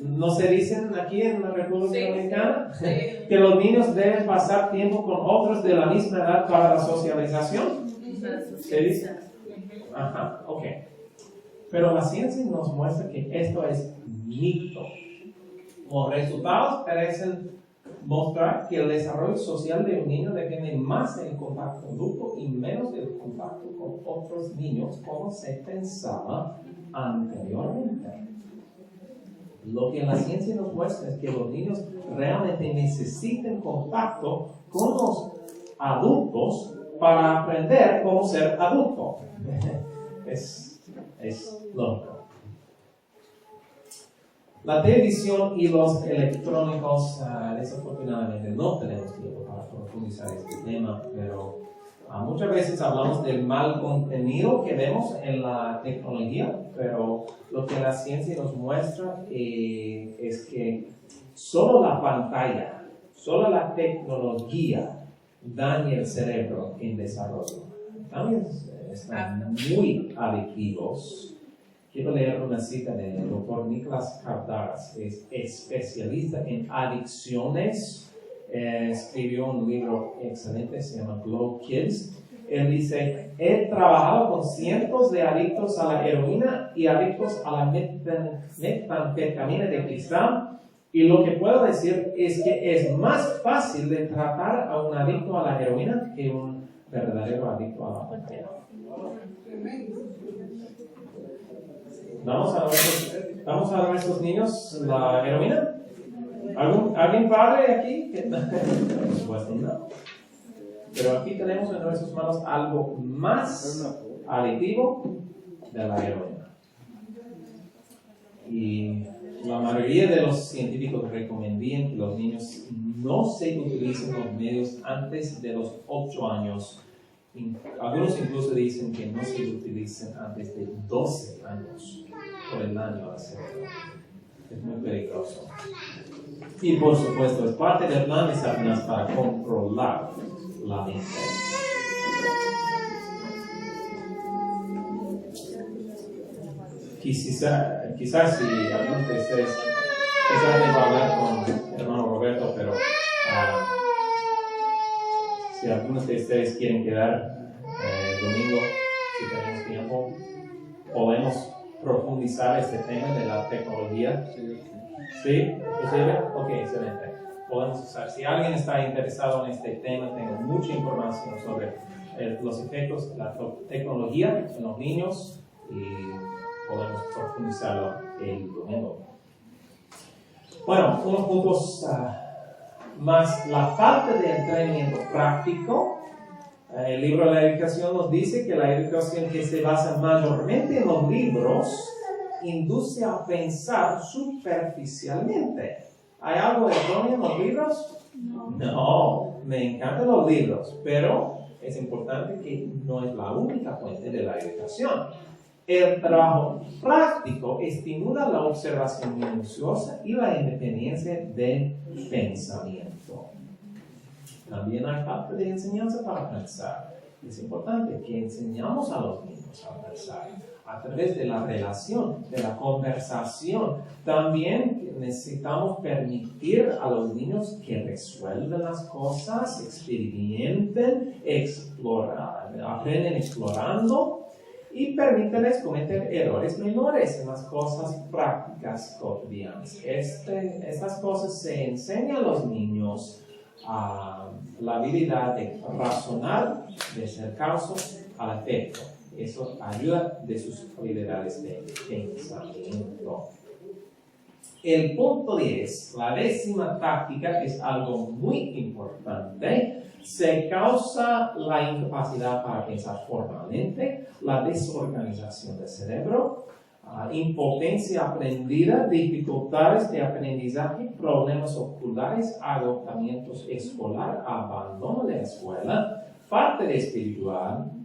S1: ¿No se dicen aquí en la República Dominicana que los niños deben pasar tiempo con otros de la misma edad para la socialización? ¿Se dice? Ajá, ok. Pero la ciencia nos muestra que esto es mito. Los resultados parecen mostrar que el desarrollo social de un niño depende más del contacto con grupo y menos del contacto con otros niños, como se pensaba anteriormente. Lo que la ciencia nos muestra es que los niños realmente necesitan contacto con los adultos para aprender cómo ser adulto. Es lógico. La televisión y los electrónicos, desafortunadamente no tenemos tiempo para profundizar este tema, pero muchas veces hablamos del mal contenido que vemos en la tecnología, pero lo que la ciencia nos muestra es que solo la pantalla, solo la tecnología daña el cerebro en desarrollo. También están muy adictivos. Quiero leer una cita del doctor Niklas Kardaras, que es especialista en adicciones. Escribió un libro excelente, se llama Glow Kids. Él dice, he trabajado con cientos de adictos a la heroína y adictos a la metanfetamina de cristal. Y lo que puedo decir es que es más fácil de tratar a un adicto a la heroína que un verdadero adicto a la pantalla. ¿Vamos a dar a estos niños la heroína? ¿Alguien padre aquí? Por supuesto no. Pero aquí tenemos en nuestras manos algo más adictivo de la heroína. Y la mayoría de los científicos recomiendan que los niños no se utilicen los medios antes de los 8 años. Algunos incluso dicen que no se utilicen antes de 12 años por el daño al cerebro. Es muy peligroso. Y por supuesto, es parte del plan de Satanás para controlar la mente. Quizás si algunos de ustedes, quizás debo hablar con el hermano Roberto, pero si algunos de ustedes quieren quedar el domingo, si tenemos tiempo, podemos profundizar este tema de la tecnología. ¿Sí? ¿Posible? Ok, excelente. Podemos usar. Si alguien está interesado en este tema, tengo mucha información sobre los efectos de la tecnología en los niños y podemos profundizarlo el domingo. Bueno, unos puntos más. La falta de entrenamiento práctico. El libro de la educación nos dice que la educación que se basa mayormente en los libros induce a pensar superficialmente. ¿Hay algo erróneo en los libros? No, me encantan los libros, pero es importante que no es la única fuente de la educación. El trabajo práctico estimula la observación minuciosa y la independencia del pensamiento. También hay falta de enseñanza para pensar. Es importante que enseñamos a los niños a pensar a través de la relación, de la conversación. También necesitamos permitir a los niños que resuelvan las cosas, experimenten, aprenden explorando y permítanles cometer errores menores en las cosas prácticas cotidianas. Estas cosas se enseñan a los niños la habilidad de razonar, de hacer caso al efecto. Eso ayuda de sus habilidades de pensamiento. El punto 10, la 10ª táctica, es algo muy importante. Se causa la incapacidad para pensar formalmente, la desorganización del cerebro, impotencia aprendida, dificultades de aprendizaje, problemas oculares, agotamientos escolar, abandono de la escuela, falta de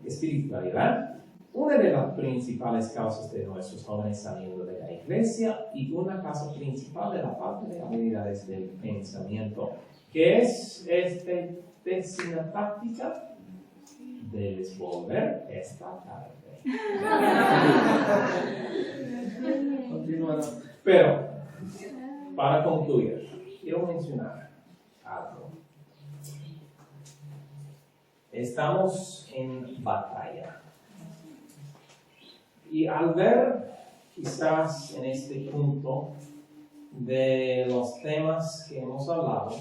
S1: espiritualidad, una de las principales causas de nuestros jóvenes saliendo de la iglesia y una causa principal de la falta de habilidades del pensamiento. ¿Qué es esta 10ª táctica? Debes volver esta tarde. Pero, para concluir, quiero mencionar algo. Estamos en batalla. Y al ver, quizás en este punto, de los temas que hemos hablado,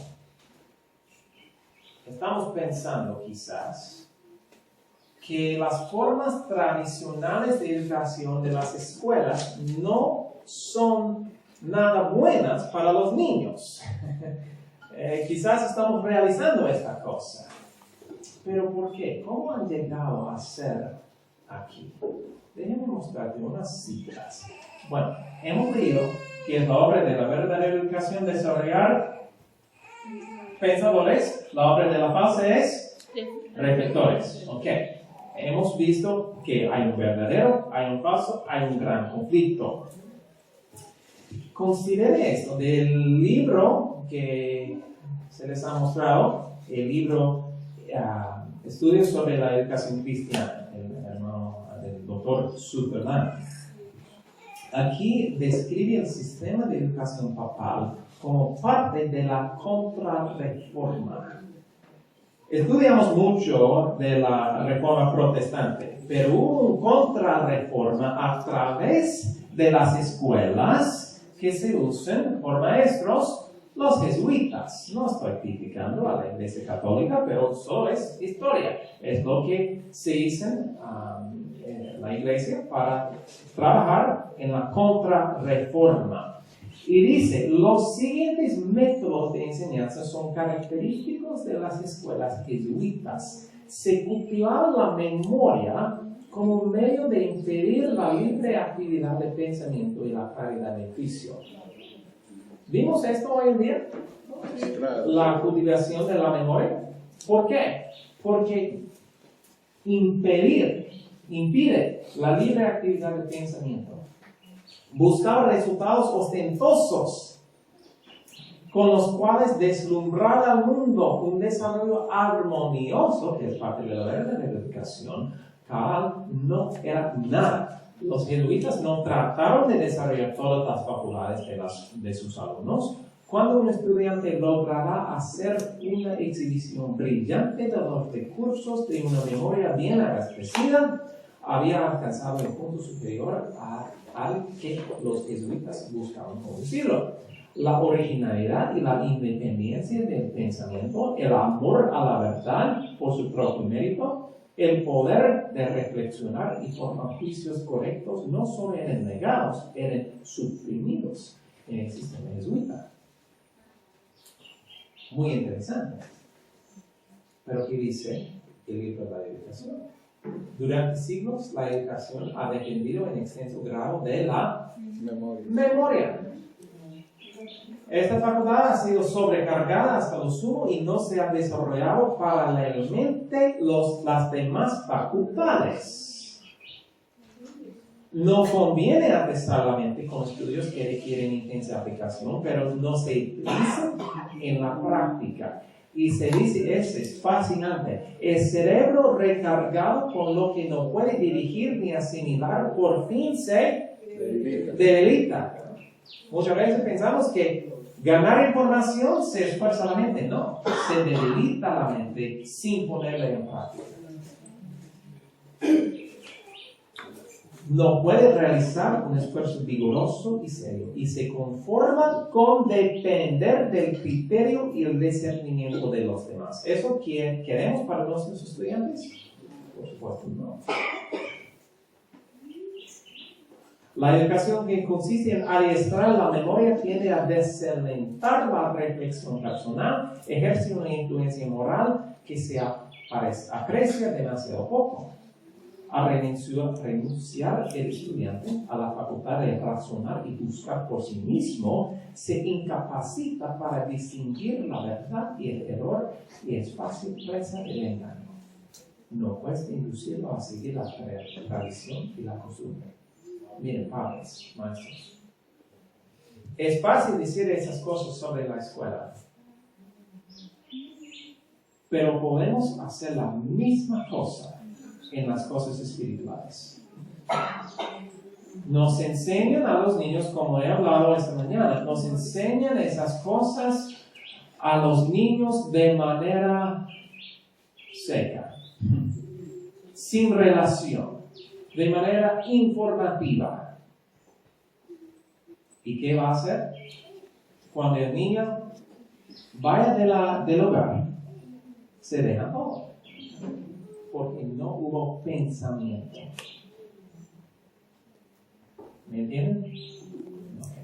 S1: estamos pensando quizás que las formas tradicionales de educación de las escuelas no son nada buenas para los niños. Quizás estamos realizando esta cosa. ¿Pero por qué? ¿Cómo han llegado a ser aquí? Déjenme mostrarte unas citas. Bueno, hemos leído que es la obra de la verdadera educación desarrollar pensadores. La obra de la falsa es reflectores. Ok. Hemos visto que hay un verdadero, hay un falso, hay un gran conflicto. Considere esto del libro que se les ha mostrado, el libro Estudios sobre la educación cristiana, del Dr. Sutherland. Aquí describe el sistema de educación papal como parte de la contrarreforma. Estudiamos mucho de la reforma protestante, pero hubo una contrarreforma a través de las escuelas que se usan por maestros, los jesuitas. No estoy criticando a la Iglesia Católica, pero solo es historia. Es lo que se hizo en la Iglesia para trabajar en la contrarreforma. Y dice, los siguientes métodos de enseñanza son característicos de las escuelas jesuitas. Se cultivaba la memoria como un medio de impedir la libre actividad de pensamiento y la claridad de juicio. ¿Vimos esto hoy en día? La cultivación de la memoria. ¿Por qué? Porque impide la libre actividad de pensamiento. Buscaba resultados ostentosos con los cuales deslumbrar al mundo un desarrollo armonioso, que es parte de la verdadera educación, tal no era nada. Los jesuitas no trataron de desarrollar todas las facultades de sus alumnos. Cuando un estudiante logrará hacer una exhibición brillante de los recursos de una memoria bien abastecida, había alcanzado el punto superior al que los jesuitas buscaban conducirlo. La originalidad y la independencia del pensamiento, el amor a la verdad por su propio mérito, el poder de reflexionar y formar juicios correctos no solo eran negados, eran suprimidos en el sistema jesuita. Muy interesante. Pero ¿qué dice el libro de la educación? Durante siglos la educación ha dependido en extenso grado de la memoria. Esta facultad ha sido sobrecargada hasta lo sumo y no se ha desarrollado paralelamente las demás facultades. No conviene atestar la mente con estudios que requieren intensa aplicación, pero no se utiliza en la práctica. Y se dice, es fascinante, el cerebro recargado con lo que no puede dirigir ni asimilar, por fin se debilita. Muchas veces pensamos que ganar información se esfuerza la mente. No, se debilita la mente sin ponerla en práctica. No puede realizar un esfuerzo vigoroso y serio y se conforma con depender del criterio y el discernimiento de los demás. ¿Eso queremos para nuestros estudiantes? Por supuesto, no. La educación que consiste en adiestrar la memoria tiende a descementar la reflexión personal, ejerce una influencia moral que se aprecia demasiado poco. A renunciar el estudiante a la facultad de razonar y buscar por sí mismo, se incapacita para distinguir la verdad y el error y es fácil presa del engaño. No cuesta inducirlo a seguir la tradición y la costumbre. Miren, padres, maestros. Es fácil decir esas cosas sobre la escuela, pero podemos hacer la misma cosa en las cosas espirituales. Nos enseñan a los niños, como he hablado esta mañana, nos enseñan esas cosas a los niños de manera seca, sin relación, de manera informativa. ¿Y qué va a hacer? Cuando el niño vaya del hogar, se deja todo. Porque no hubo pensamiento. ¿Me entienden? Okay.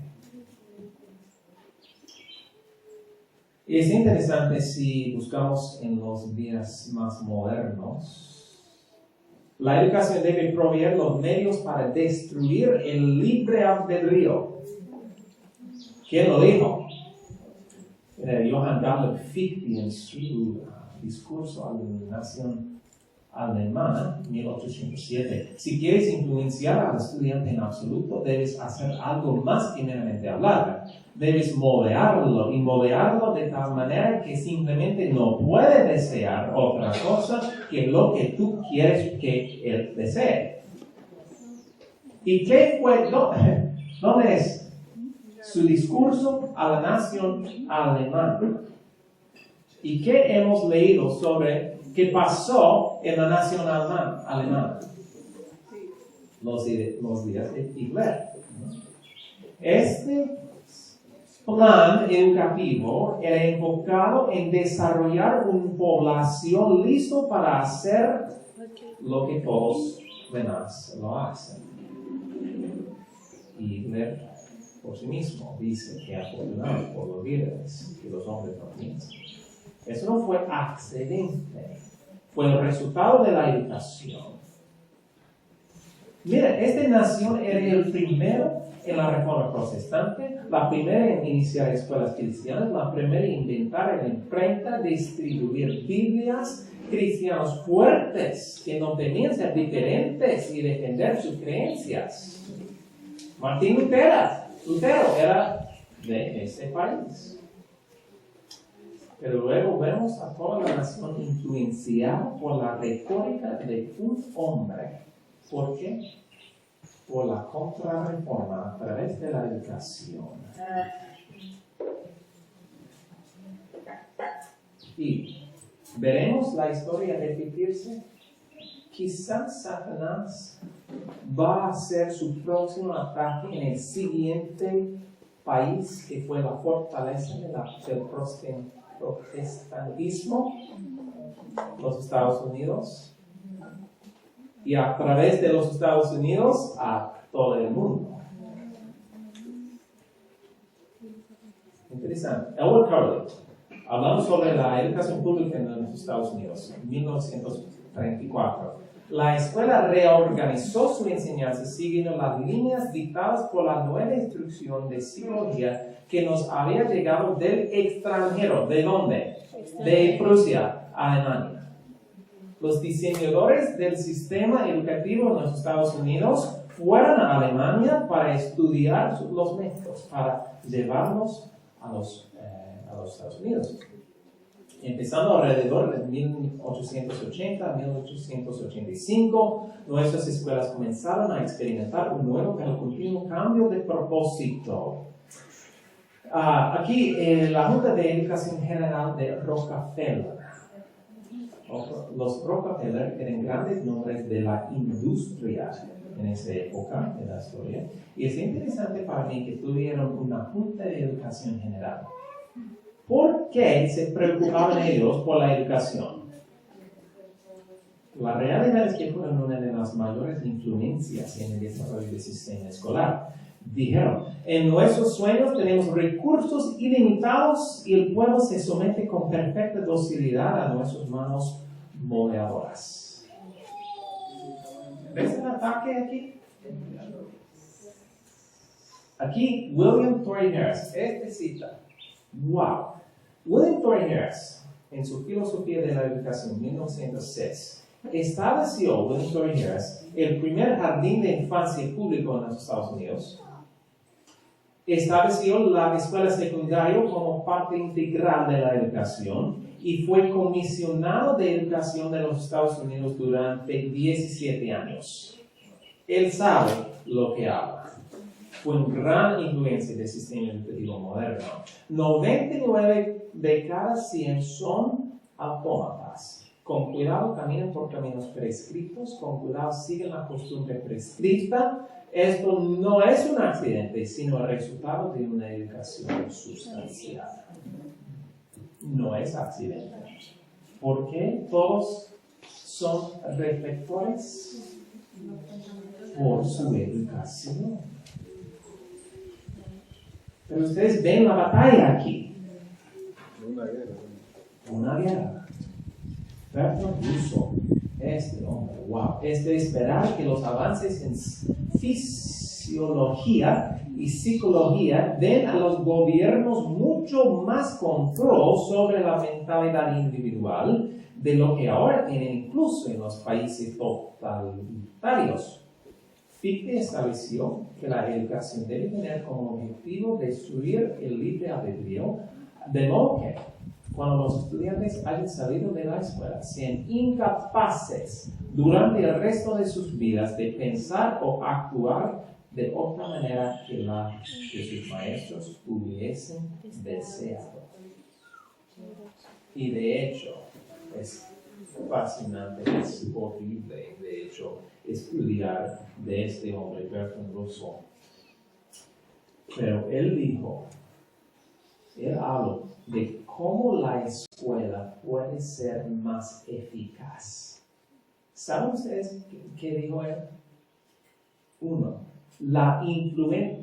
S1: Es interesante si buscamos en los días más modernos. La educación debe proveer los medios para destruir el libre albedrío. ¿Quién lo dijo? Johann Gottlob Fichte en su discurso a la nación alemana, 1807. Si quieres influenciar al estudiante en absoluto, debes hacer algo más que meramente hablar. Debes moldearlo y moldearlo de tal manera que simplemente no puede desear otra cosa que lo que tú quieres que él desee. ¿Y qué fue? ¿Dónde es? Su discurso a la nación alemana. ¿Y qué hemos leído sobre qué pasó en la nación alemana? Los días de Hitler. Este plan educativo era enfocado en desarrollar una población listo para hacer lo que todos demás lo hacen. Hitler por sí mismo. Dice que afortunados por los líderes que los hombres no piensan. Eso no fue accidente, fue el resultado de la educación. Mira, esta nación era el primero en la Reforma Protestante, la primera en iniciar escuelas cristianas, la primera en inventar la imprenta, distribuir Biblias, cristianos fuertes que no temían ser diferentes y defender sus creencias. Martín Lutero era de ese país. Pero luego vemos a toda la nación influenciada por la retórica de un hombre. ¿Por qué? Por la contrarreforma a través de la educación. Y veremos la historia repetirse. Quizás Satanás va a hacer su próximo ataque en el siguiente país que fue la fortaleza del protestantismo, los Estados Unidos. Y a través de los Estados Unidos a todo el mundo. Interesante. Elwood Carlin, hablando sobre la educación pública en los Estados Unidos, en 1934. La escuela reorganizó su enseñanza siguiendo las líneas dictadas por la nueva instrucción de psicología que nos había llegado del extranjero. ¿De dónde? De Prusia, Alemania. Los diseñadores del sistema educativo en los Estados Unidos fueron a Alemania para estudiar los métodos, para llevarlos a los Estados Unidos. Empezando alrededor de 1880 a 1885, nuestras escuelas comenzaron a experimentar un nuevo pero continuo cambio de propósito. Aquí la Junta de Educación General de Rockefeller. Los Rockefeller eran grandes nombres de la industria en esa época de la historia. Y es interesante para mí que tuvieron una Junta de Educación General. ¿Por qué se preocupaban ellos por la educación? La realidad es que fueron una de las mayores influencias en el desarrollo del sistema escolar. Dijeron, en nuestros sueños tenemos recursos ilimitados y el pueblo se somete con perfecta docilidad a nuestras manos moldeadoras. ¿Ves el ataque aquí? Aquí, William Torrey Harris, cita. ¡Wow! William Torrey Harris, en su filosofía de la educación, 1906, estableció William Torrey Harris el primer jardín de infancia público en los Estados Unidos. Estableció la escuela secundaria como parte integral de la educación y fue comisionado de educación de los Estados Unidos durante 17 años. Él sabe lo que habla. Fue una gran influencia del sistema educativo moderno. 99 de cada 100 son autómatas. Con cuidado caminan por caminos prescritos, con cuidado siguen la costumbre prescrita. Esto no es un accidente, sino el resultado de una educación sustancial. No es accidente. ¿Por qué todos son reflectores? Por su educación. Pero ustedes ven la batalla aquí. Una guerra. Bertrand Russell, este hombre, wow, es de esperar que los avances en fisiología y psicología den a los gobiernos mucho más control sobre la mentalidad individual de lo que ahora tienen incluso en los países totalitarios. Fichte estableció que la educación debe tener como objetivo destruir el libre albedrío, de modo que cuando los estudiantes hayan salido de la escuela sean incapaces durante el resto de sus vidas de pensar o actuar de otra manera que la que sus maestros hubiesen deseado. Y de hecho, es fascinante, es horrible, de hecho, estudiar de este hombre, Bertrand Russell. Pero él habló de cómo la escuela puede ser más eficaz. ¿Saben ustedes qué dijo él? Uno,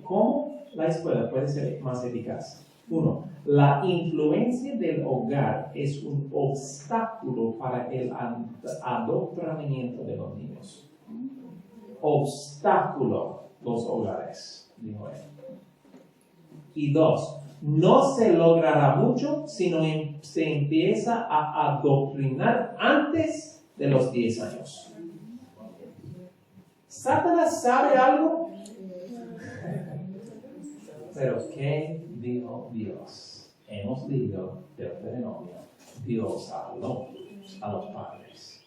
S1: cómo la escuela puede ser más eficaz? Uno, la influencia del hogar es un obstáculo para el adoctrinamiento de los niños. Obstáculo los hogares, dijo él. Y dos, no se logrará mucho si no se empieza a adoctrinar antes de los 10 años. ¿Satanás sabe algo? Pero ¿qué dijo Dios? Hemos leído Deuteronomio. Dios habló a los padres.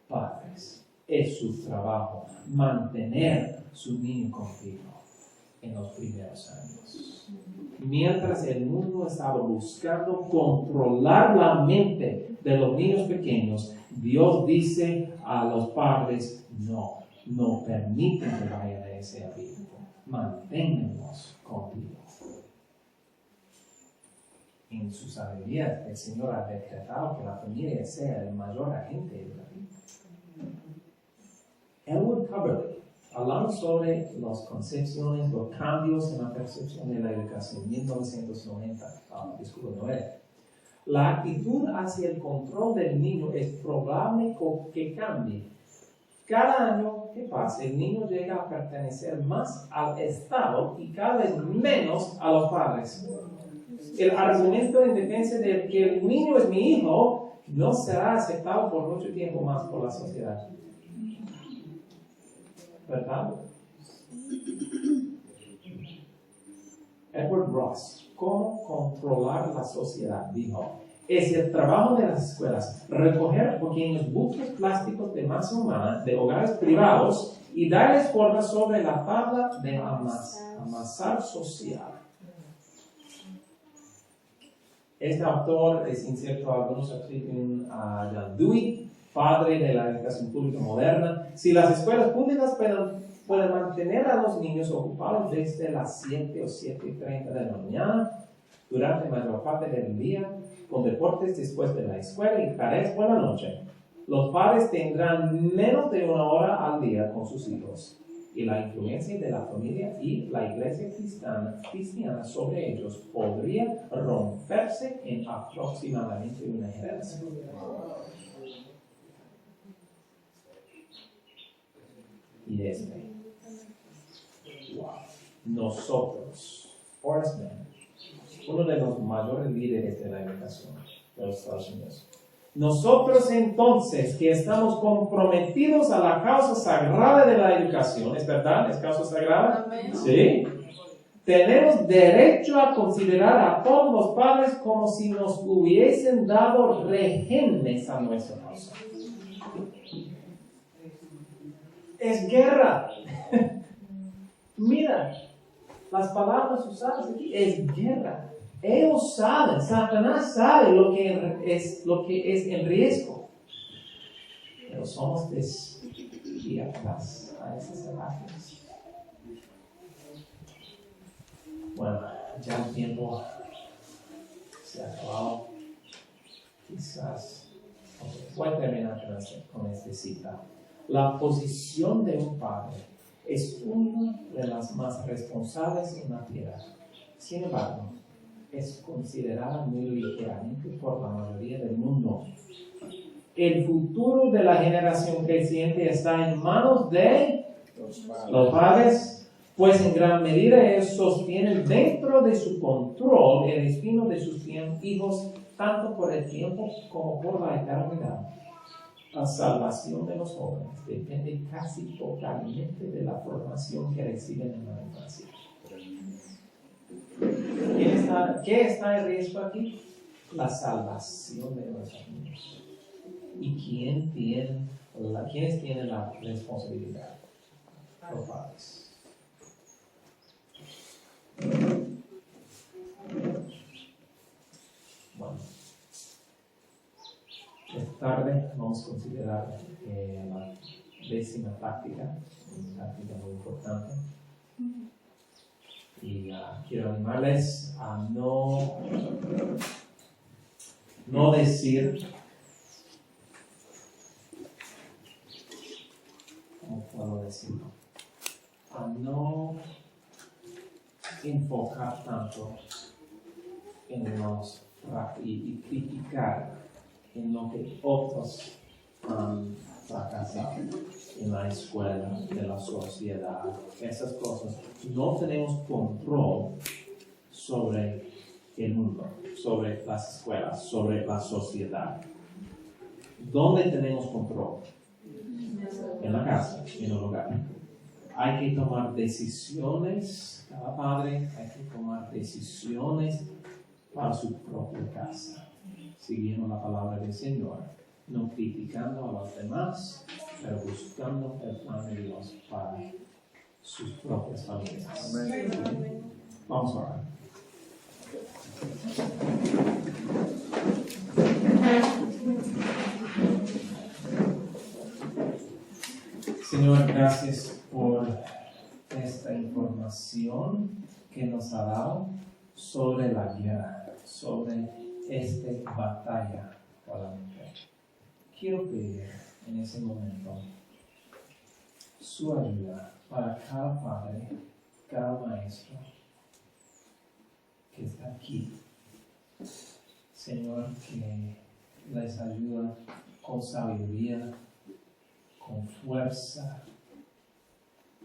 S1: Padres, es su trabajo mantener su niño contigo en los primeros años. Mientras el mundo estaba buscando controlar la mente de los niños pequeños, Dios dice a los padres, no permiten que vayan a ese abismo. Manténganlos contigo. En su sabiduría, el Señor ha decretado que la familia sea el mayor agente de la vida. Elwood Cubberley, hablando sobre las concepciones, los cambios en la percepción de la educación, 1990, la actitud hacia el control del niño es probable que cambie. Cada año que pasa, el niño llega a pertenecer más al Estado y cada vez menos a los padres. El argumento en defensa de que el niño es mi hijo no será aceptado por mucho tiempo más por la sociedad. ¿Verdad? Edward Ross, ¿cómo controlar la sociedad? Dijo, es el trabajo de las escuelas recoger pequeños buques plásticos de masa humana de hogares privados y darles forma sobre la tabla de amasar social. Este autor es incierto, algunos atribuyen a John Dewey, padre de la educación pública moderna. Si las escuelas públicas pueden mantener a los niños ocupados desde las 7 o 7:30 de la mañana, durante la mayor parte del día, con deportes después de la escuela y tareas por la noche, los padres tendrán menos de 1 hora al día con sus hijos. Y la influencia de la familia y la iglesia cristiana sobre ellos podría romperse en aproximadamente una generación. Y nosotros, Horace Mann, uno de los mayores líderes de la educación de los Estados Unidos. Nosotros entonces, que estamos comprometidos a la causa sagrada de la educación, ¿es verdad? ¿Es causa sagrada?
S2: Amén.
S1: Sí. Tenemos derecho a considerar a todos los padres como si nos hubiesen dado rehenes a nuestra causa. Es guerra. Mira, las palabras usadas aquí es guerra. Ellos saben, Satanás sabe lo que es en riesgo. Pero somos despiertas a esas imágenes. Bueno, ya el tiempo se ha acabado. Quizás voy a terminar con esta cita. La posición de un padre es una de las más responsables en la tierra. Sin embargo, es considerada muy ligeramente por la mayoría del mundo. El futuro de la generación creciente está en manos de los padres, pues en gran medida ellos sostienen dentro de su control el destino de sus hijos, tanto por el tiempo como por la eternidad. La salvación de los jóvenes depende casi totalmente de la formación que reciben en la infancia. ¿Qué está en riesgo aquí? La salvación de nuestros niños. ¿Y quiénes tienen la responsabilidad? Los padres. Bueno, esta tarde vamos a considerar la 10ª práctica, una práctica muy importante. Y quiero animarles a no decir, ¿cómo puedo decirlo? A no enfocar tanto en los y criticar en lo que otros han fracasado en la escuela, de la sociedad, esas cosas. No tenemos control sobre el mundo, sobre las escuelas, sobre la sociedad. ¿Dónde tenemos control? En la casa, en el hogar. Hay que tomar decisiones, cada padre hay que tomar decisiones para su propia casa, siguiendo la palabra del Señor, no criticando a los demás, pero buscando el plan de Dios para sus propias familias.
S3: Amén.
S1: Vamos a orar. Señor, gracias por esta información que nos ha dado sobre la guerra, sobre esta batalla por la mujer. Quiero pedir en ese momento su ayuda para cada padre, cada maestro que está aquí. Señor, que les ayuda con sabiduría, con fuerza,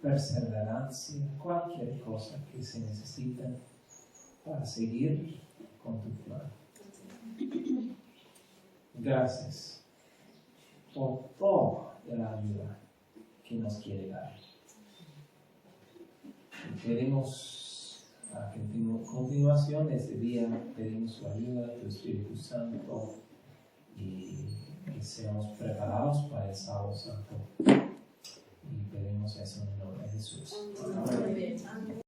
S1: perseverancia, cualquier cosa que se necesite para seguir con tu plan. Gracias por toda la ayuda que nos quiere dar. Y pedimos a continuación de este día, pedimos su ayuda, tu Espíritu Santo, y que seamos preparados para el sábado santo. Y pedimos eso en el nombre de Jesús. Amén.